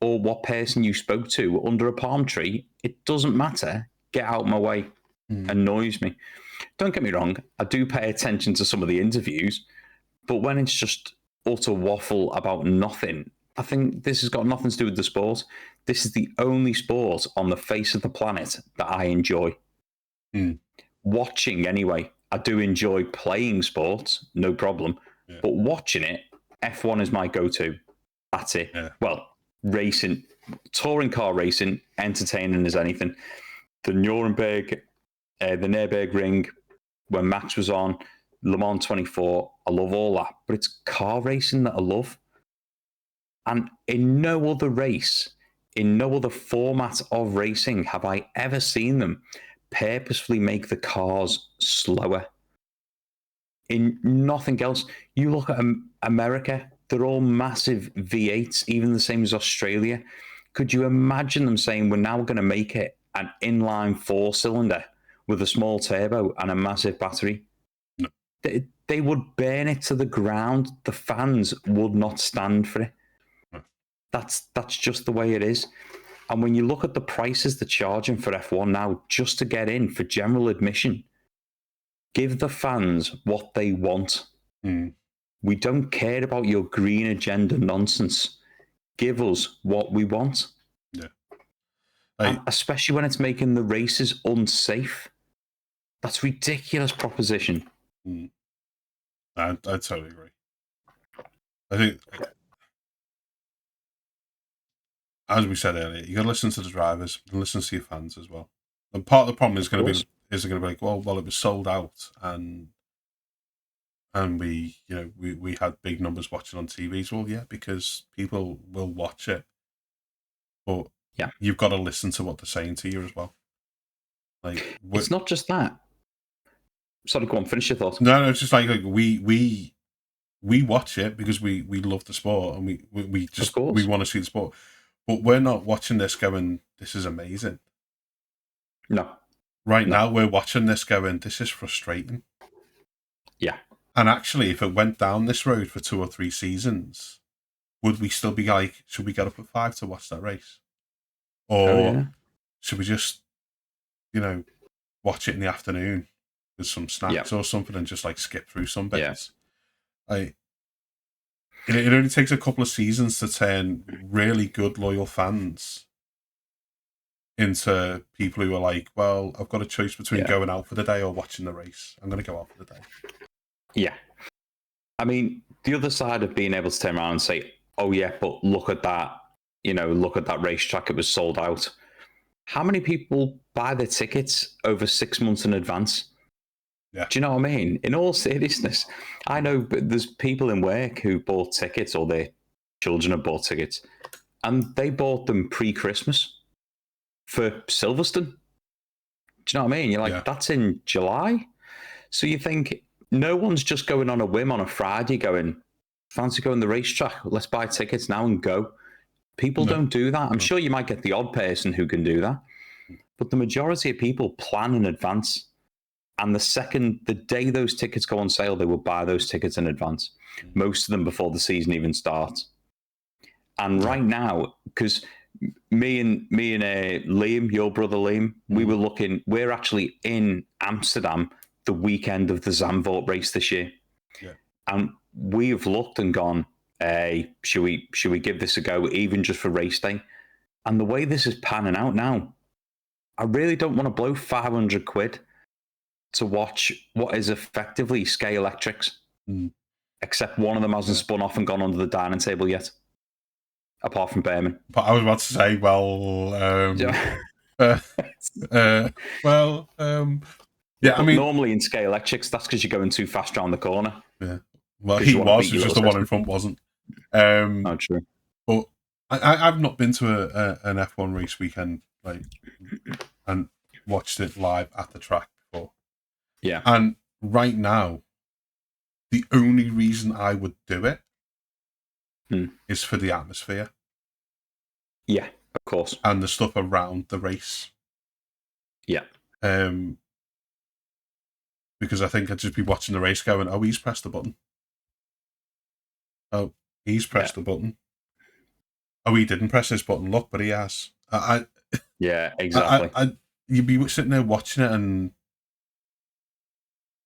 or what person you spoke to under a palm tree. It doesn't matter. Get out of my way. Annoys me. Don't get me wrong, I do pay attention to some of the interviews, but when it's just utter waffle about nothing, I think this has got nothing to do with the sport. This is the only sport on the face of the planet that I enjoy. Watching, anyway. I do enjoy playing sports, no problem. Yeah. But watching it, F1 is my go-to. That's it. Yeah. Well, racing, touring car racing, entertaining as anything. The Nuremberg Ring, when Max was on, Le Mans 24, I love all that. But it's car racing that I love. And in no other race, in no other format of racing have I ever seen them purposefully make the cars slower. in nothing else. You look at America, they're all massive V8s, even the same as Australia. Could you imagine them saying, we're now going to make it an inline 4-cylinder with a small turbo and a massive battery? No. They would burn it to the ground. The fans would not stand for it. No. That's just the way it is. And when you look at the prices they're charging for F1 now, just to get in for general admission, give the fans what they want. We don't care about your green agenda nonsense. Give us what we want. Yeah. And especially when it's making the races unsafe. That's a ridiculous proposition. I totally agree. I think, as we said earlier, you got to listen to the drivers and listen to your fans as well. And part of the problem is going to be like, well, it was sold out, and we had big numbers watching on TVs. Well, yeah, because people will watch it, but you've got to listen to what they're saying to you as well. Like, it's not just that. Sorry, go on, finish your thoughts. No, it's just like we watch it because we love the sport, and we just we want to see the sport, but we're not watching this going, this is amazing. No. Now we're watching this going, this is frustrating. Yeah. And actually, if it went down this road for 2 or 3 seasons, would we still be like, should we get up at 5 to watch that race? Or should we just, watch it in the afternoon with some snacks or something and just like skip through some bits? It only takes a couple of seasons to turn really good, loyal fans into people who are like, well, I've got a choice between going out for the day or watching the race. I'm going to go out for the day. Yeah. I mean, the other side of being able to turn around and say, oh, yeah, but look at that, look at that racetrack, it was sold out. How many people buy their tickets over 6 months in advance? Yeah. Do you know what I mean? In all seriousness, I know there's people in work who bought tickets, or their children have bought tickets, and they bought them pre-Christmas for Silverstone. Do you know what I mean? You're like, that's in July? So you think no one's just going on a whim on a Friday going, fancy going to the racetrack, let's buy tickets now and go. People don't do that. I'm sure you might get the odd person who can do that, but the majority of people plan in advance. And the day those tickets go on sale, they will buy those tickets in advance. Most of them before the season even starts. And right now, because me and Liam, your brother Liam, we're actually in Amsterdam the weekend of the Zandvoort race this year. Yeah. And we've looked and gone, hey, should we give this a go, even just for race day? And the way this is panning out now, I really don't want to blow 500 quid to watch what is effectively Sky Electrics, except one of them hasn't spun off and gone under the dining table yet, apart from Berman. But I was about to say, I mean, normally in Sky Electrics, that's because you're going too fast around the corner. Yeah. Well, he was. It's just the one in front wasn't. Not true. But I've not been to an F1 race weekend and watched it live at the track before. Yeah. And right now, the only reason I would do it is for the atmosphere. Yeah, of course. And the stuff around the race. Yeah. Because I think I'd just be watching the race going, oh, he's pressed the button. Oh, he's pressed the button. Oh, he didn't press this button. Look, but he has. Yeah, exactly. You'd be sitting there watching it, and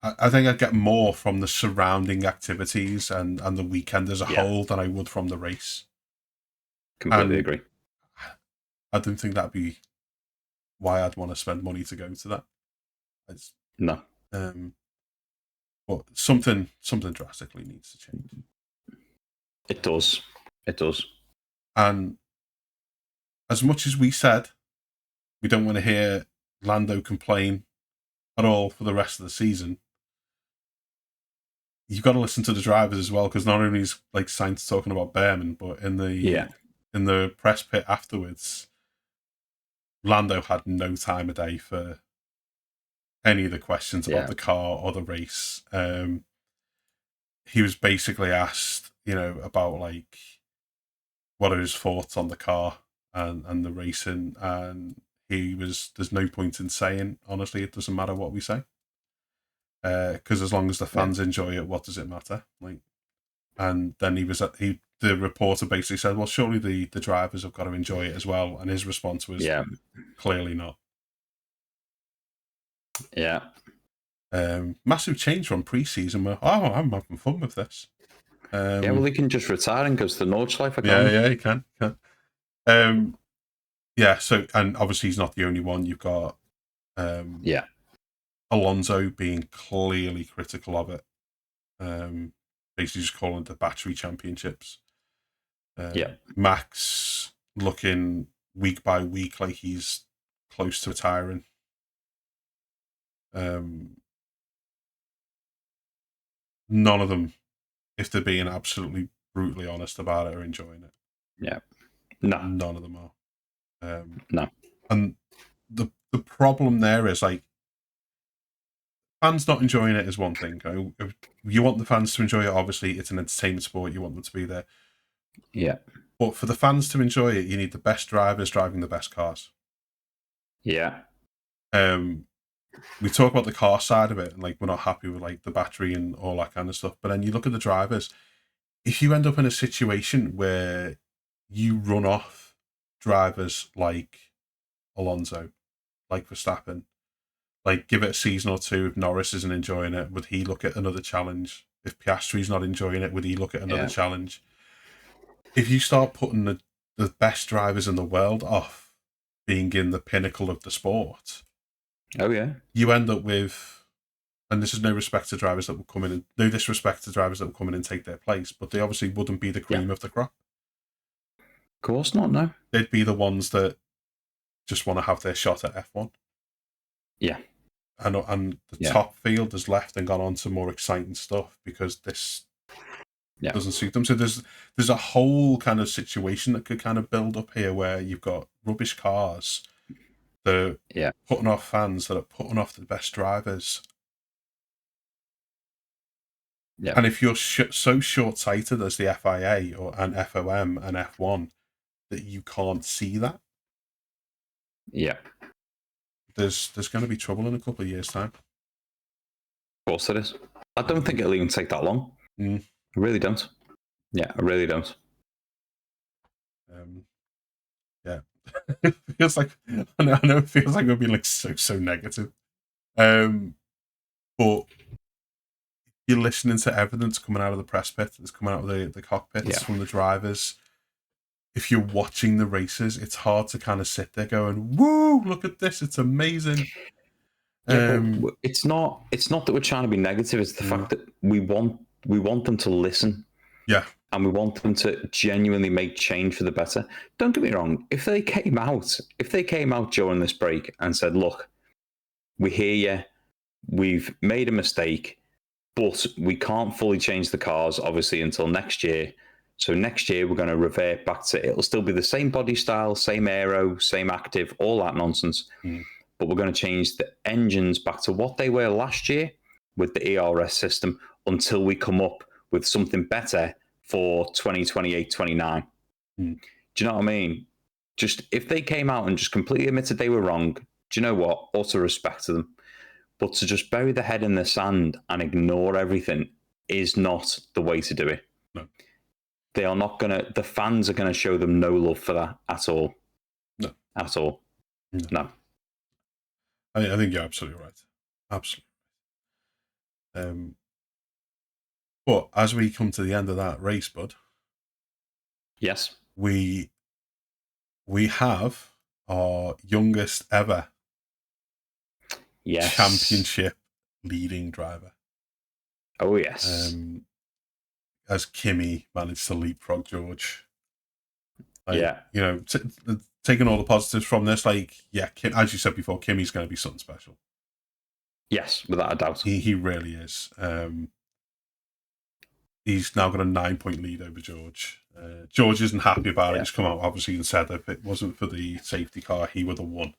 I think I'd get more from the surrounding activities and the weekend as a whole than I would from the race. Completely agree. I don't think that'd be why I'd want to spend money to go to that. No. But something drastically needs to change. It does. It does. And as much as we said, we don't want to hear Lando complain at all for the rest of the season, you've got to listen to the drivers as well, because not only is like Sainz talking about Berman, but in the press pit afterwards, Lando had no time of day for any of the questions about the car or the race. he was basically asked, about like what are his thoughts on the car and the racing, and there's no point in saying, honestly, it doesn't matter what we say, because as long as the fans enjoy it, what does it matter? Like, and then the reporter basically said, well, surely the drivers have got to enjoy it as well, and his response was, clearly not. Yeah. Massive change from pre-season where, I'm having fun with this. Well, he can just retire and go to the Nordschleife again. Yeah, he can. So, and obviously he's not the only one. You've got Alonso being clearly critical of it. Basically just calling it the battery championships. Max looking week by week like he's close to retiring. None of them, if they're being absolutely brutally honest about it, are enjoying it. Yeah. No. None of them are. No. And the problem there is, like, fans not enjoying it is one thing. You want the fans to enjoy it, obviously. It's an entertainment sport. You want them to be there. Yeah. But for the fans to enjoy it, you need the best drivers driving the best cars. Yeah. We talk about the car side of it, and like we're not happy with like the battery and all that kind of stuff. But then you look at the drivers. If you end up in a situation where you run off drivers like Alonso, like Verstappen, like give it a season or two, if Norris isn't enjoying it, would he look at another challenge? If Piastri's not enjoying it, would he look at another challenge? If you start putting the best drivers in the world off being in the pinnacle of the sport, you end up with, and this is no respect to drivers that will come in, and no disrespect to drivers that will come in and take their place, but they obviously wouldn't be the cream of the crop. Of course not, no. They'd be the ones that just want to have their shot at F1. Yeah. And the top field has left and gone on to more exciting stuff because this doesn't suit them. So there's a whole kind of situation that could kind of build up here where you've got rubbish cars that are putting off fans, that are putting off the best drivers. Yeah. And if you're so short-sighted as the FIA and FOM and F1 that you can't see that, there's going to be trouble in a couple of years' time. Of course it is. I don't think it'll even take that long. I really don't. Yeah, I really don't. It feels like, I know it feels like we're being like so negative. But you're listening to evidence coming out of the press pit, it's coming out of the cockpits from the drivers. If you're watching the races, it's hard to kind of sit there going, "Woo! Look at this! It's amazing." But it's not that we're trying to be negative. It's the fact that we want them to listen. Yeah, and we want them to genuinely make change for the better. Don't get me wrong. If they came out during this break and said, "Look, we hear you. We've made a mistake, but we can't fully change the cars, obviously, until next year. So next year we're going to revert back to, it'll still be the same body style, same aero, same active, all that nonsense. But we're going to change the engines back to what they were last year with the ERS system until we come up with something better for 2028, 29. Do you know what I mean? Just if they came out and just completely admitted they were wrong, do you know what? Utter respect to them. But to just bury their head in the sand and ignore everything is not the way to do it. No. They are not going to, the fans are going to show them no love for that at all. No. At all. No. I think you're absolutely right. Absolutely. But as we come to the end of that race, bud. Yes. We have our youngest ever championship leading driver. Oh, yes. As Kimi managed to leapfrog George. Taking all the positives from this, Kim, as you said before, Kimi's going to be something special. Yes, without a doubt. He really is. He's now got a 9-point lead over George. George isn't happy about it. He's come out, obviously, and said that if it wasn't for the safety car, he would have won.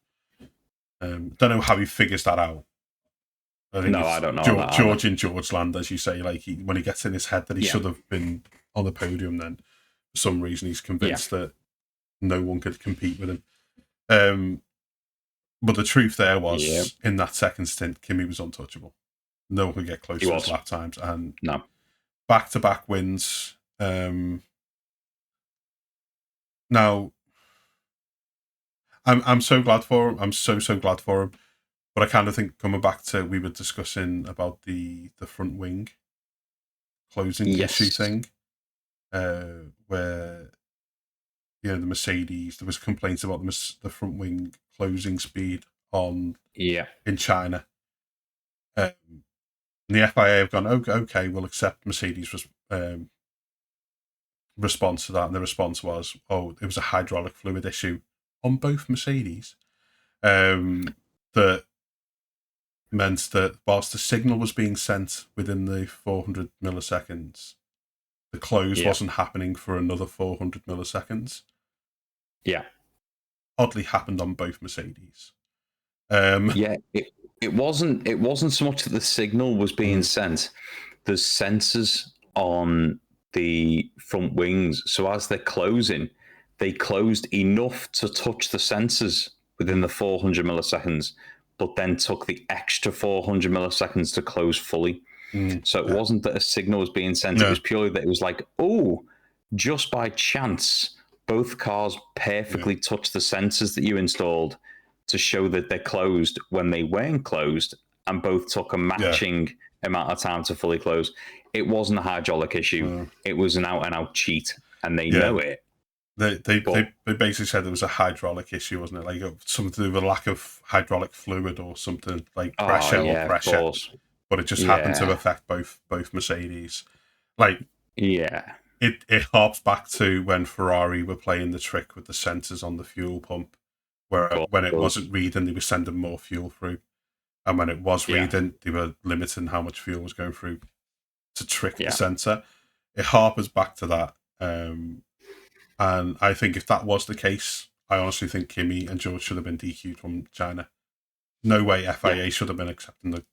Don't know how he figures that out. I think No, I it's don't know that either. George in George land, as you say. Like when he gets in his head that he should have been on the podium, then for some reason he's convinced that no one could compete with him. But the truth there was, in that second stint, Kimi was untouchable. No one could get close to his lap times, and back-to-back wins. Now, I'm so glad for him. I'm so glad for him. But I kind of think coming back to we were discussing about the front wing closing issue thing, where the Mercedes, there was complaints about the front wing closing speed in China. The FIA have gone, okay, we'll accept Mercedes' response to that, and the response was, it was a hydraulic fluid issue on both Mercedes. That meant that whilst the signal was being sent within the 400 milliseconds, the close wasn't happening for another 400 milliseconds. Yeah. Oddly happened on both Mercedes. It wasn't so much that the signal was being sent. There's sensors on the front wings, so as they're closing, they closed enough to touch the sensors within the 400 milliseconds, but then took the extra 400 milliseconds to close fully. So it wasn't that a signal was being sent. It was purely that it was like, just by chance, both cars perfectly touched the sensors that you installed to show that they're closed when they weren't closed, and both took a matching amount of time to fully close. It wasn't a hydraulic issue. It was an out-and-out cheat, and they know it. They basically said there was a hydraulic issue, wasn't it? Like something to do with a lack of hydraulic fluid or something, like pressure or pressure. But it just happened to affect both Mercedes. Like, it harps back to when Ferrari were playing the trick with the sensors on the fuel pump, where when it wasn't reading, they were sending more fuel through, and when it was reading, they were limiting how much fuel was going through to trick the sensor. It harpers back to that. And I think if that was the case, I honestly think Kimi and George should have been DQ'd from China. No way FIA should have been accepting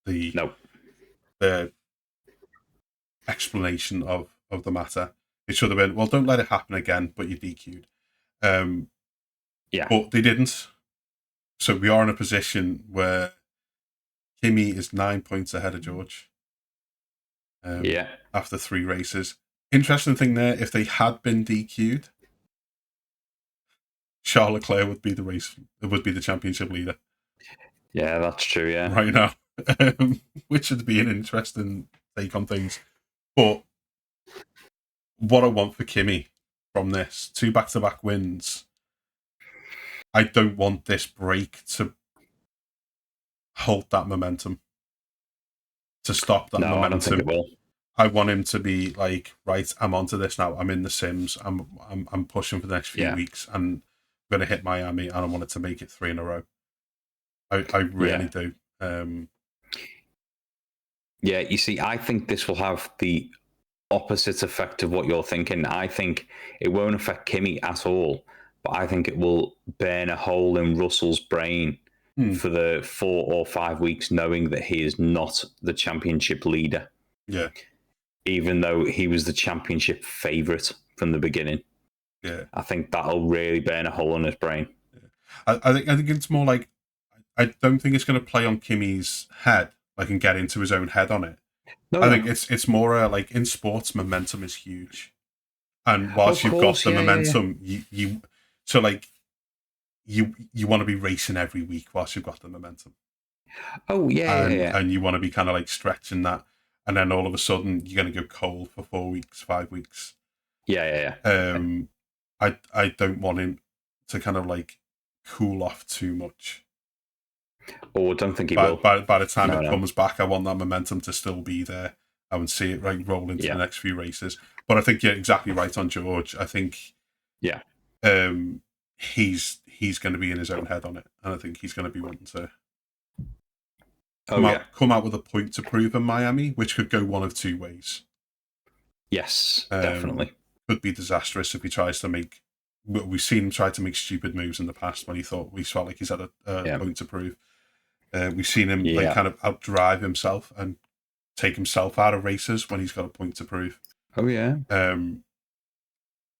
the explanation of the matter. It should have been, well, don't let it happen again, but you're DQ'd. But they didn't. So we are in a position where Kimi is 9 points ahead of George. After 3 races. Interesting thing there, if they had been DQ'd, Charles Leclerc would be the championship leader. Yeah, that's true, right now. Which would be an interesting take on things. But what I want for Kimi from this, 2 back-to-back wins, I don't want this break to halt that momentum, to stop that momentum. I don't think it will. I want him to be like, right, I'm onto this now. I'm in the Sims. I'm pushing for the next few weeks, and I'm going to hit Miami, and I want it to make it 3 in a row. I really do. You see, I think this will have the opposite effect of what you're thinking. I think it won't affect Kimi at all, but I think it will burn a hole in Russell's brain for the 4 or 5 weeks, knowing that he is not the championship leader. Yeah. Even though he was the championship favourite from the beginning. Yeah. I think that'll really burn a hole in his brain. Yeah. I think it's more like, I don't think it's going to play on Kimi's head, like, and get into his own head on it. I think it's more like, in sports, momentum is huge. And whilst you've got the momentum, you want to be racing every week whilst you've got the momentum. And you want to be kind of like stretching that. And then all of a sudden, you're going to go cold for 4 weeks, 5 weeks. I don't want him to kind of like cool off too much. I don't think he will. By the time it comes back, I want that momentum to still be there. I would see it roll into the next few races. But I think you're exactly right on George. I think he's going to be in his own head on it. And I think he's going to be wanting to come out with a point to prove in Miami, which could go one of 2 ways. Yes, definitely. Could be disastrous if he tries to make... We've seen him try to make stupid moves in the past when he felt like he's had a point to prove. We've seen him like kind of outdrive himself and take himself out of races when he's got a point to prove. Oh yeah.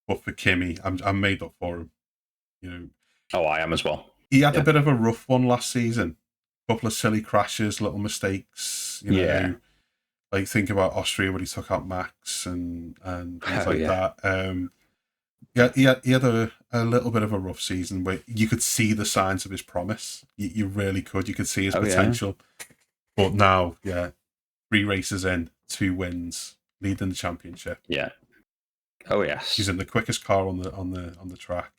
But for Kimi, I'm made up for him. You know. Oh, I am as well. He had a bit of a rough one last season. A couple of silly crashes, little mistakes. You know, like think about Austria when he took out Max and things like that. He had a little bit of a rough season where you could see the signs of his promise. You really could. You could see his potential. But now, 3 races in, 2 wins, leading the championship. Yeah. Oh yes. He's in the quickest car on the track.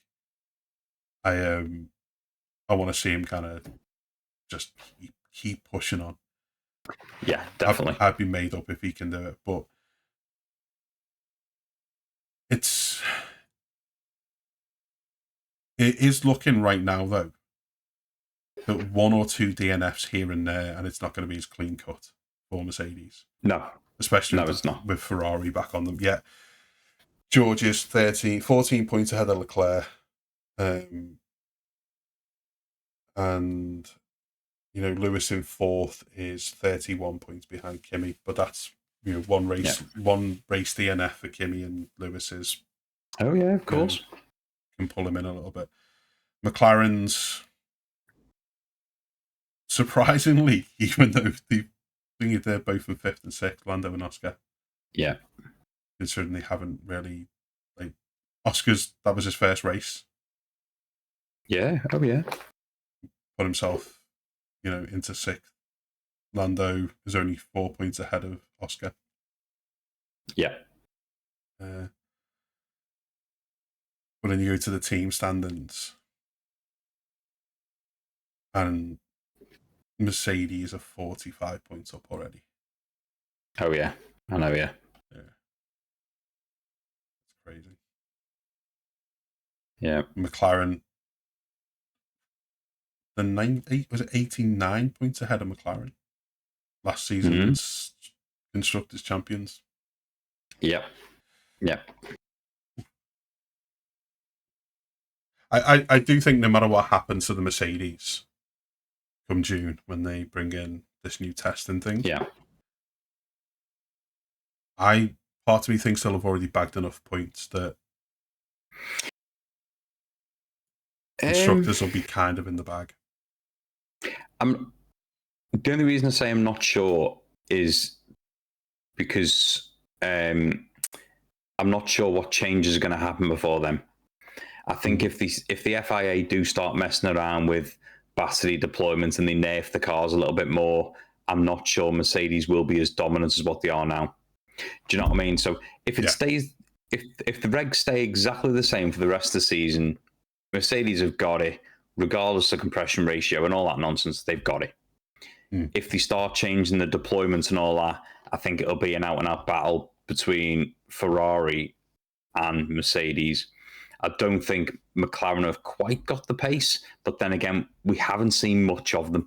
I want to see him kind of just keep pushing on. Yeah, definitely. I'd be made up if he can do it, but it is looking right now though that 1 or 2 DNFs here and there, and it's not going to be as clean cut for Mercedes. No, especially it's not. with Ferrari back on them. Yeah, George is 14 points ahead of Leclerc, and you know Lewis in 4th is 31 points behind Kimi, but that's one race DNF for Kimi, and Lewis is. Oh yeah, of course. Can pull him in a little bit. McLaren's surprisingly, even though they're both in 5th and 6th, Lando and Oscar. Yeah. Considering they haven't really, like, Oscar's, that was his first race. Yeah. Oh yeah. Put himself, into 6th. Lando is only 4 points ahead of Oscar. Yeah. But then you go to the team standings, and Mercedes are 45 points up already. Oh yeah, I know. Yeah. It's crazy. Yeah. McLaren, was it 89 points ahead of McLaren last season's constructors champions. Yeah. Yeah. I do think no matter what happens to the Mercedes come June when they bring in this new testing thing, part of me thinks they'll have already bagged enough points that constructors will be kind of in the bag. The only reason I say I'm not sure is because I'm not sure what changes are going to happen before then. I think if the FIA do start messing around with battery deployments and they nerf the cars a little bit more, I'm not sure Mercedes will be as dominant as what they are now. Do you know what I mean? So if it stays, if the regs stay exactly the same for the rest of the season, Mercedes have got it, regardless of compression ratio and all that nonsense. They've got it. If they start changing the deployments and all that, I think it'll be an out-and-out battle between Ferrari and Mercedes. I don't think McLaren have quite got the pace, but then again, we haven't seen much of them.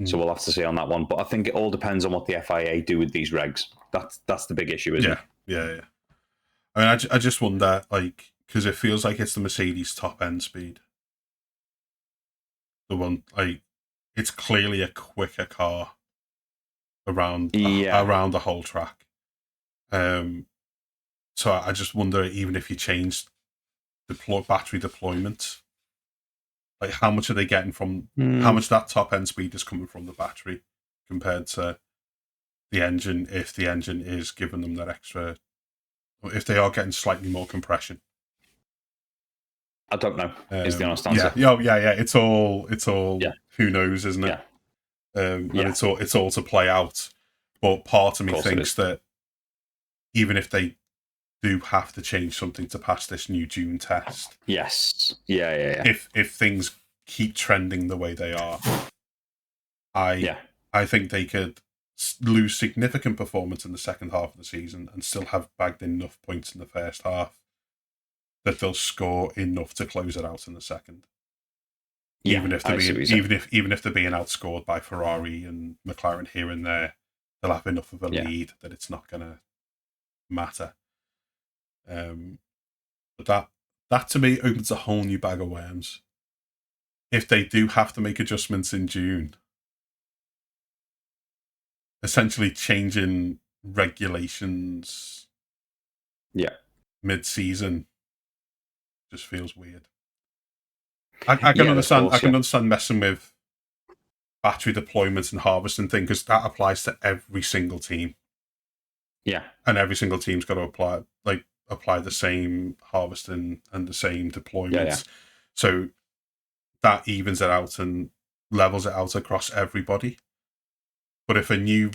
So we'll have to see on that one. But I think it all depends on what the FIA do with these regs. That's the big issue, isn't it? Yeah. I mean, I just wonder, like, because it feels like it's the Mercedes top end speed. The one, like, it's clearly a quicker car around the whole track. So I just wonder, even if you change battery deployment, like how much are they getting from how much that top end speed is coming from the battery compared to the engine, if the engine is giving them that extra, or if they are getting slightly more compression. I don't know. Is the honest answer? Yeah. It's all who knows, isn't it? And it's all to play out. But part of me thinks that even if they do have to change something to pass this new June test. Yes. Yeah. If things keep trending the way they are, I think they could lose significant performance in the second half of the season and still have bagged enough points in the first half that they'll score enough to close it out in the second. Yeah, even if they're being outscored by Ferrari and McLaren here and there, they'll have enough of a lead that it's not going to matter. But that to me opens a whole new bag of worms. If they do have to make adjustments in June, essentially changing regulations mid-season just feels weird. I can understand. I can understand messing with battery deployments and harvesting thing because that applies to every single team. Yeah, and every single team's got to apply the same harvesting and the same deployments. So that evens it out and levels it out across everybody. But if a new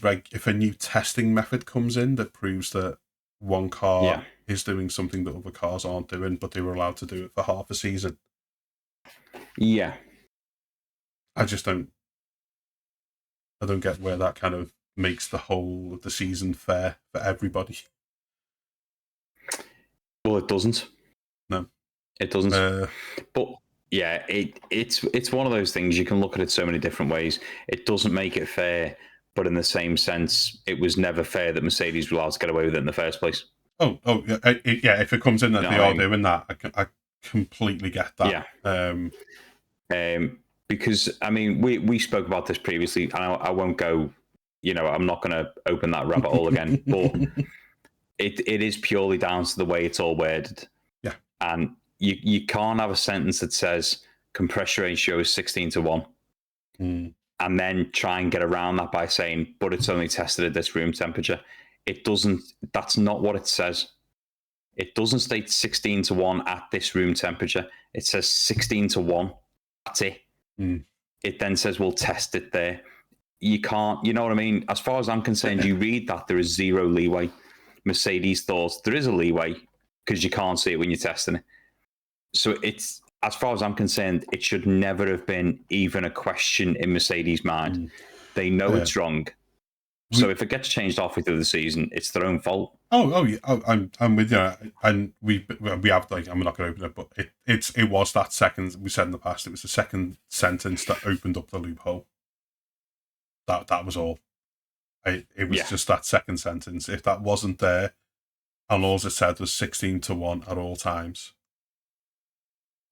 testing method comes in that proves that one car is doing something that other cars aren't doing, but they were allowed to do it for half a season, I just don't get where that kind of makes the whole of the season fair for everybody. Well, it doesn't. No, it doesn't. But yeah, it's one of those things. You can look at it so many different ways. It doesn't make it fair, but in the same sense, it was never fair that Mercedes were allowed to get away with it in the first place. Oh, yeah. If it comes in that they are doing that, I completely get that. Yeah. Because I mean, we spoke about this previously, and I won't go. I'm not going to open that rabbit hole again. But it is purely down to the way it's all worded. Yeah. And you can't have a sentence that says compression ratio is 16:1, and then try and get around that by saying, but it's only tested at this room temperature. It doesn't. That's not what it says. It doesn't state 16:1 at this room temperature. It says 16:1. That's it. It then says we'll test it there. You can't. You know what I mean? As far as I'm concerned, you read that there is zero leeway. Mercedes thought there is a leeway because you can't see it when you're testing it. So it's, as far as I'm concerned, it should never have been even a question in Mercedes' mind. They know it's wrong. So if it gets changed halfway through the season, it's their own fault. Oh yeah. I'm with you. And we have, like, I'm not going to open it, but it was that second, we said in the past, it was the second sentence that opened up the loophole. That was all. It was just that second sentence. If that wasn't there, and all it said was 16:1 at all times.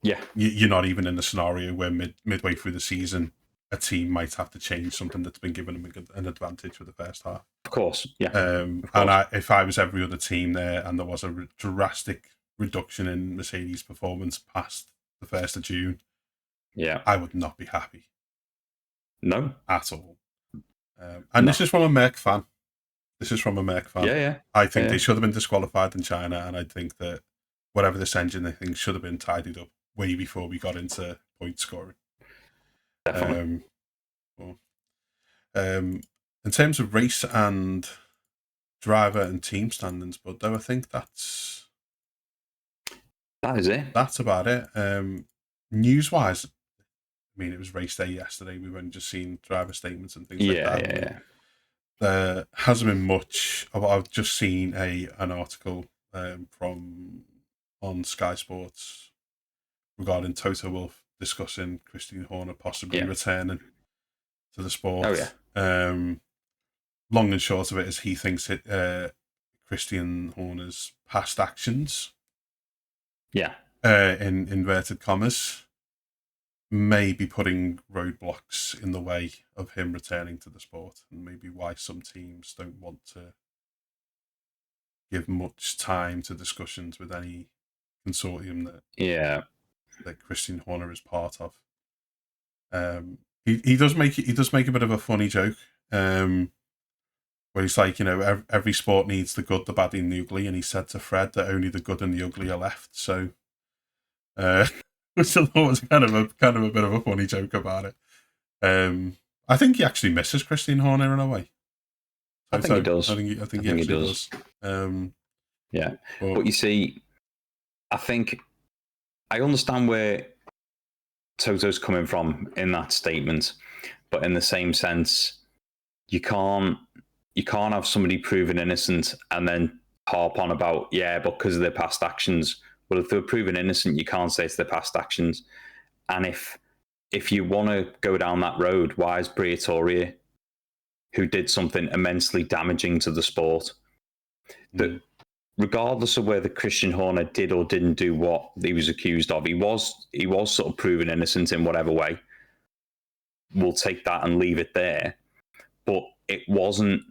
Yeah, you're not even in a scenario where midway through the season, a team might have to change something that's been given them an advantage for the first half. Of course, yeah. Of course. And if I was every other team there, and there was a drastic reduction in Mercedes' performance past the 1st of June, I would not be happy. No, at all. And this is from a Merc fan. Yeah. I think they should have been disqualified in China, and I think that whatever this engine, I think, should have been tidied up way before we got into point scoring. Definitely. In terms of race and driver and team standings, but though I think that is it. That's about it. News-wise, I mean, it was race day yesterday. We've only just seen driver statements and things like that. Yeah. There hasn't been much. I've just seen an article on Sky Sports regarding Toto Wolff discussing Christian Horner possibly returning to the sport. Oh yeah. Long and short of it is he thinks Christian Horner's past actions, in inverted commas, may be putting roadblocks in the way of him returning to the sport, and maybe why some teams don't want to give much time to discussions with any consortium that Christian Horner is part of. He does make a bit of a funny joke, where he's like, every sport needs the good, the bad, and the ugly, and he said to Fred that only the good and the ugly are left. So, which I thought was kind of a bit of a funny joke about it. I think he actually misses Christian Horner in a way. I think he does. I think he actually does. But you see, I think I understand where Toto's coming from in that statement, but in the same sense, you can't have somebody proven innocent and then harp on about but because of their past actions. Well, if they're proven innocent, you can't say it's their past actions. And if you want to go down that road, why is Briatore, who did something immensely damaging to the sport, that regardless of whether Christian Horner did or didn't do what he was accused of, he was sort of proven innocent in whatever way. We'll take that and leave it there. But it wasn't.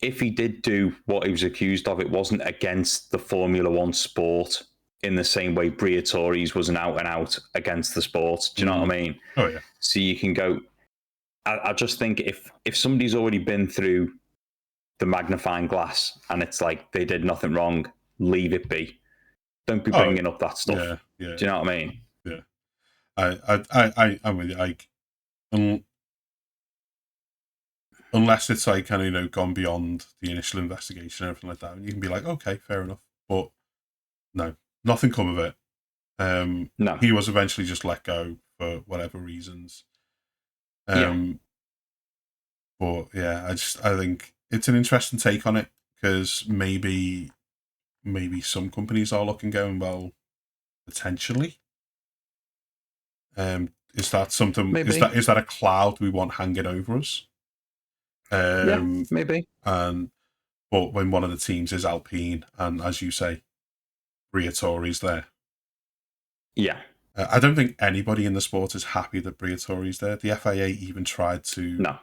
If he did do what he was accused of, it wasn't against the Formula One sport in the same way Briatore's was an out and out against the sport. Do you know what I mean? Oh yeah. So you can go. I just think if somebody's already been through the magnifying glass and it's like they did nothing wrong, leave it be. Don't be bringing up that stuff. Yeah, yeah. Do you know what I mean? Yeah. I'm with you. Like, unless it's like kind of gone beyond the initial investigation and everything like that, and you can be like, okay, fair enough. But no, nothing come of it. No. He was eventually just let go for whatever reasons. But yeah, I think it's an interesting take on it, because maybe some companies are looking, going, well, potentially. Is that something? Maybe. Is that a cloud we want hanging over us? Maybe. But when one of the teams is Alpine, and as you say, Briatore's there. Yeah. I don't think anybody in the sport is happy that Briatore's there. The FIA even tried to. No.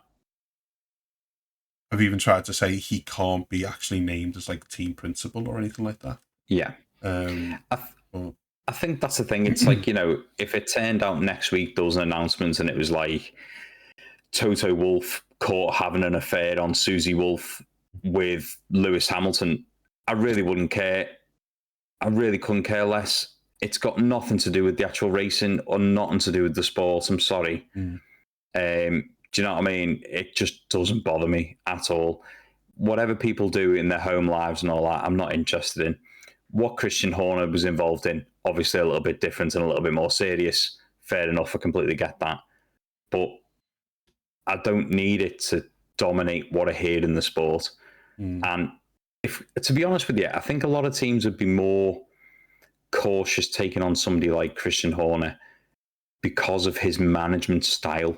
I've even tried to say he can't be actually named as like team principal or anything like that. Yeah. I think that's the thing. It's like, if it turned out next week there was an announcement and it was like Toto Wolff caught having an affair on Susie Wolff with Lewis Hamilton, I really wouldn't care. I really couldn't care less. It's got nothing to do with the actual racing or nothing to do with the sport. I'm sorry. Do you know what I mean? It just doesn't bother me at all. Whatever people do in their home lives and all that, I'm not interested in. What Christian Horner was involved in, obviously a little bit different and a little bit more serious. Fair enough, I completely get that. But I don't need it to dominate what I hear in the sport. And to be honest with you, I think a lot of teams would be more cautious taking on somebody like Christian Horner because of his management style.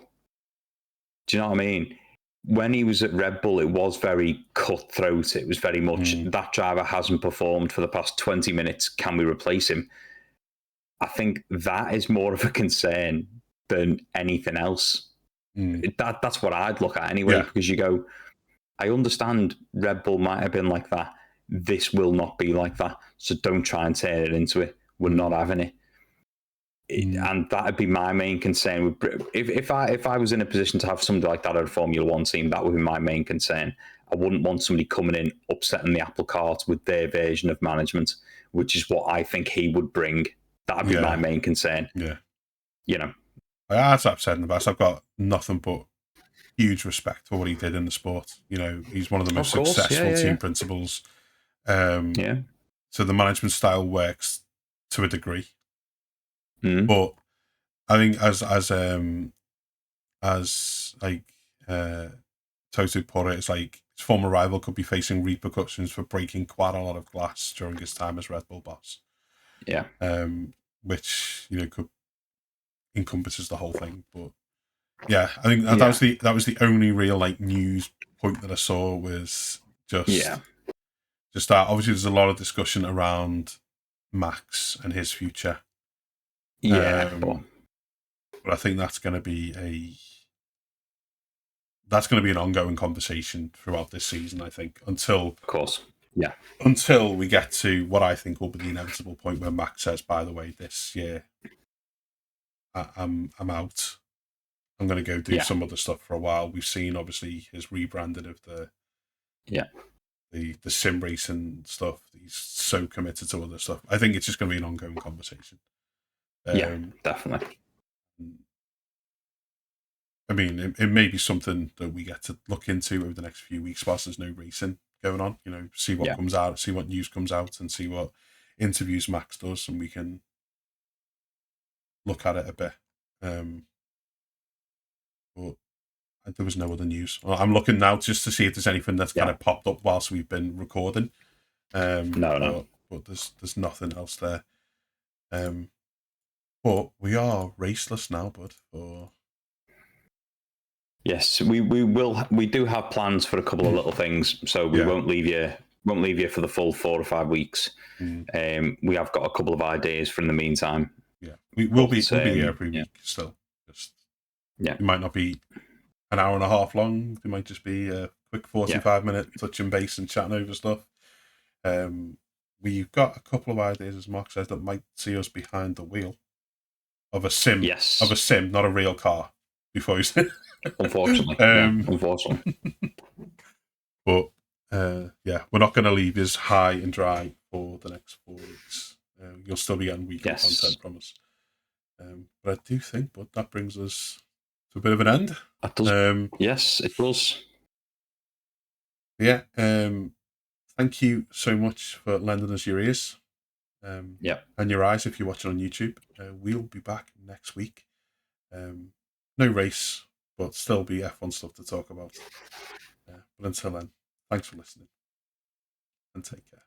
Do you know what I mean? When he was at Red Bull, it was very cutthroat. It was very much, that driver hasn't performed for the past 20 minutes. Can we replace him? I think that is more of a concern than anything else. That's what I'd look at anyway, because you go, I understand Red Bull might have been like that. This will not be like that. So don't try and turn it into it. We're not having it. And that'd be my main concern. If I was in a position to have somebody like that at a Formula One team, that would be my main concern. I wouldn't want somebody coming in, upsetting the apple cart with their version of management, which is what I think he would bring. That'd be my main concern. Yeah. As I've said in the past, I've got nothing but huge respect for what he did in the sport. He's one of the most successful team principals. So the management style works to a degree. But I think as like Toto put it, it's like his former rival could be facing repercussions for breaking quite a lot of glass during his time as Red Bull boss. Yeah. Which could encompasses the whole thing. But yeah, I think that was the only real like news point that I saw, was just that. Obviously, there's a lot of discussion around Max and his future. But I think that's going to be an ongoing conversation throughout this season. I think until we get to what I think will be the inevitable point where Max says, "By the way, this year I'm out. I'm going to go do some other stuff for a while." We've seen obviously his rebranding of the sim racing stuff. He's so committed to other stuff. I think it's just going to be an ongoing conversation. Definitely. I mean, it may be something that we get to look into over the next few weeks whilst there's no racing going on. See what comes out, see what news comes out, and see what interviews Max does, and we can look at it a bit. But there was no other news. I'm looking now just to see if there's anything that's kind of popped up whilst we've been recording. No. But there's nothing else there. But we are raceless now, bud. Yes, we will. We do have plans for a couple of little things, so we won't leave you for the full 4 or 5 weeks. We have got a couple of ideas for in the meantime. Yeah, we'll be here every week still. You might not be an hour and a half long. They might just be a quick 45-minute touching base and chatting over stuff. We've got a couple of ideas, as Mark says, that might see us behind the wheel of a sim. Yes. Of a sim, not a real car. Before you say, Unfortunately. Unfortunately. But yeah, we're not going to leave you high and dry for the next 4 weeks. You'll still be getting weekly content from us. But I do think, but that brings us to a bit of an end. That does. Yes, it does. Yeah. Thank you so much for lending us your ears. And your eyes if you're watching on YouTube. We'll be back next week. No race, but still be F1 stuff to talk about. But until then, thanks for listening and take care.